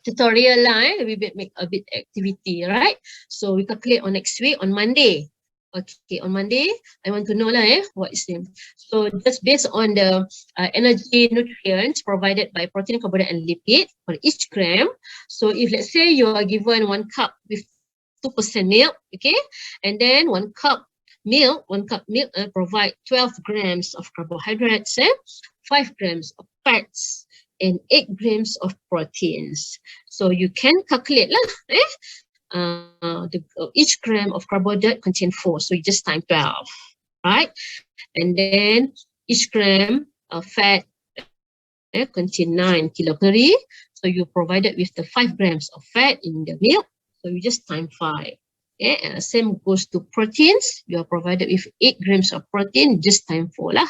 tutorial lah, we make a bit activity, right? So we calculate on next week, on Monday. Okay, on Monday, I want to know lah, what is it. So just based on the energy nutrients provided by protein, carbohydrate, and lipid for each gram. So if let's say you are given 1 cup with 2% milk, okay, and then 1 cup milk provide 12 grams of carbohydrates, 5 grams of fats, and 8 grams of proteins. So you can calculate lah, each gram of carbohydrate contain 4, so you just time 12, right? And then each gram of fat contain 9 kilocalorie, so you provided with the 5 grams of fat in the milk, so you just time 5. And same goes to proteins, you are provided with 8 grams of protein, just time 4 lah,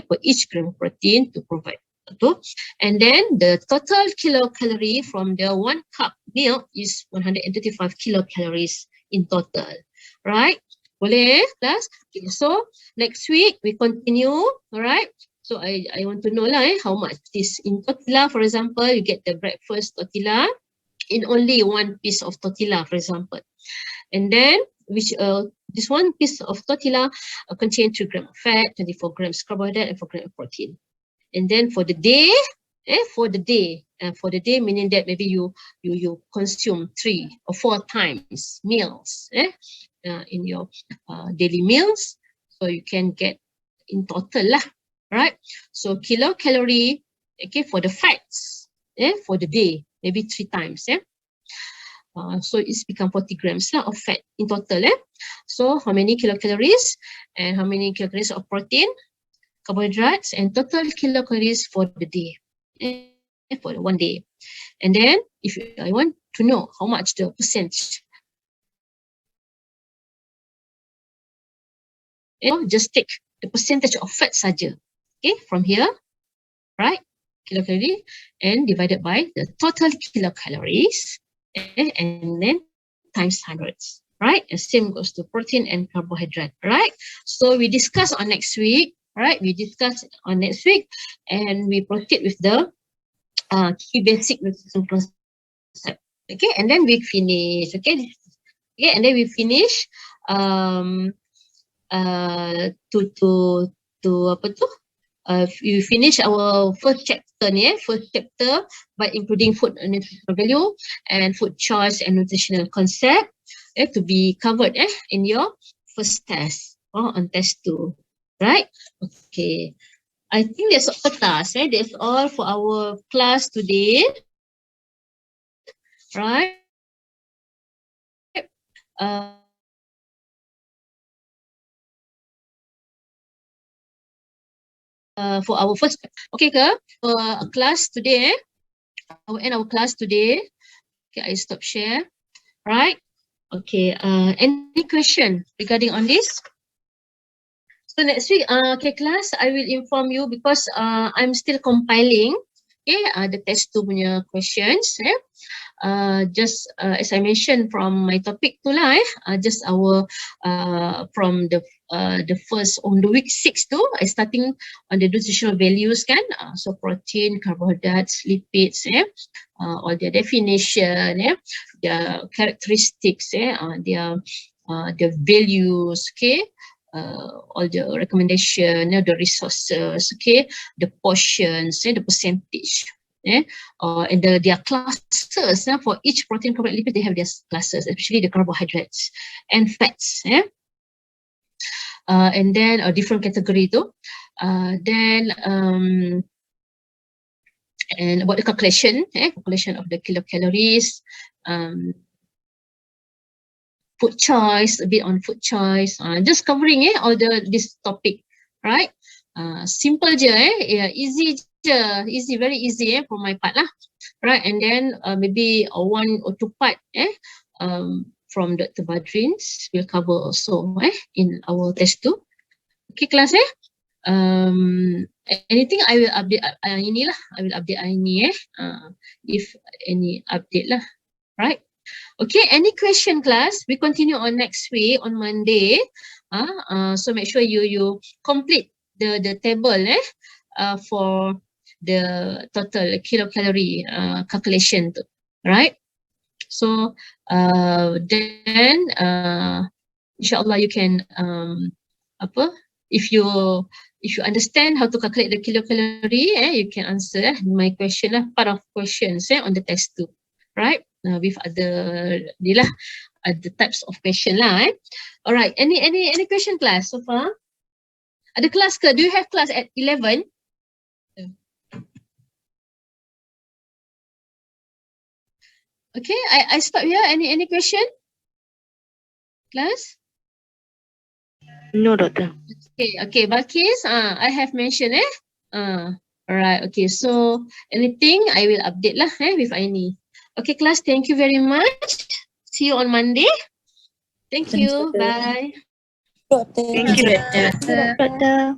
for each gram of protein to provide. And then the total kilocalorie from the 1 cup milk is 135 kilocalories in total, right? Boleh, class? Okay, so next week we continue, all right? So I want to know lah, how much this in tortilla, for example, you get the breakfast tortilla in only 1 piece of tortilla, for example. And then which this 1 piece of tortilla contains 2 grams of fat, 24 grams carbohydrate, and 4 grams of protein. And then for the day, meaning that maybe you consume 3 or 4 times meals in your daily meals, so you can get in total lah, right? So kilocalorie, okay, for the fats, for the day, maybe 3 times, so it's become 40 grams of fat in total. So how many kilocalories and how many kilocalories of protein, carbohydrates, and total kilocalories for the day, for 1 day. And then if I want to know how much the percentage, just take the percentage of fat saja, okay, from here, right, kilocalorie, and divided by the total kilocalories, and then times hundreds, right? And same goes to protein and carbohydrate, right? So we discuss on next week Right, we discuss on next week, and we proceed with the key basic nutrition concept. Okay, and then we finish. Okay, and then we finish we finish our first chapter by including food and nutritional value and food choice and nutritional concept to be covered in your first test on test 2, right? Okay, I think that's all the class. That's all for our class today, right? For our first, okay ke? Class today, I will end our class today. Okay, I stop share. Right? Okay. Any question regarding on this? So next week, okay, class, I will inform you because I'm still compiling. Okay, the test 2 punya questions. Just as I mentioned from my topic tu lah, just our from the first on the week 6 tu, I starting on the nutritional values kan, so protein, carbohydrates, lipids, or their definition, their characteristics, their values, okay. All the recommendation, the resources, okay, the portions, the percentage, and their classes for each protein, carbohydrate, lipid. They have their classes, especially the carbohydrates and fats. And then a different category too. Then and about the calculation, calculation of the kilocalories. Food choice, a bit on food choice, just covering all this topic, right? Simple je, easy je, very easy for my part lah, right? And then maybe 1 or 2 part from Dr. Badrin's will cover also in our test 2. Okay, class anything I will update inilah, I will update ini if any update lah, right? Okay, any question class? We continue on next week on Monday. So make sure you complete the table for the total kilocalorie calculation, right? So then inshallah you can if you understand how to calculate the kilocalorie, you can answer my question lah, part of questions on the test 2, right? With other types of question lah. All right. Any question class so far? Ada class ke? Do you have class at 11? Okay. I stop here. Any question? Class? No, doctor. Okay. Balkis, I have mentioned all right. Okay. So anything I will update lah with any. Okay, class, thank you very much. See you on Monday. Thank you. Bye. Thank you, doctor. Doctor.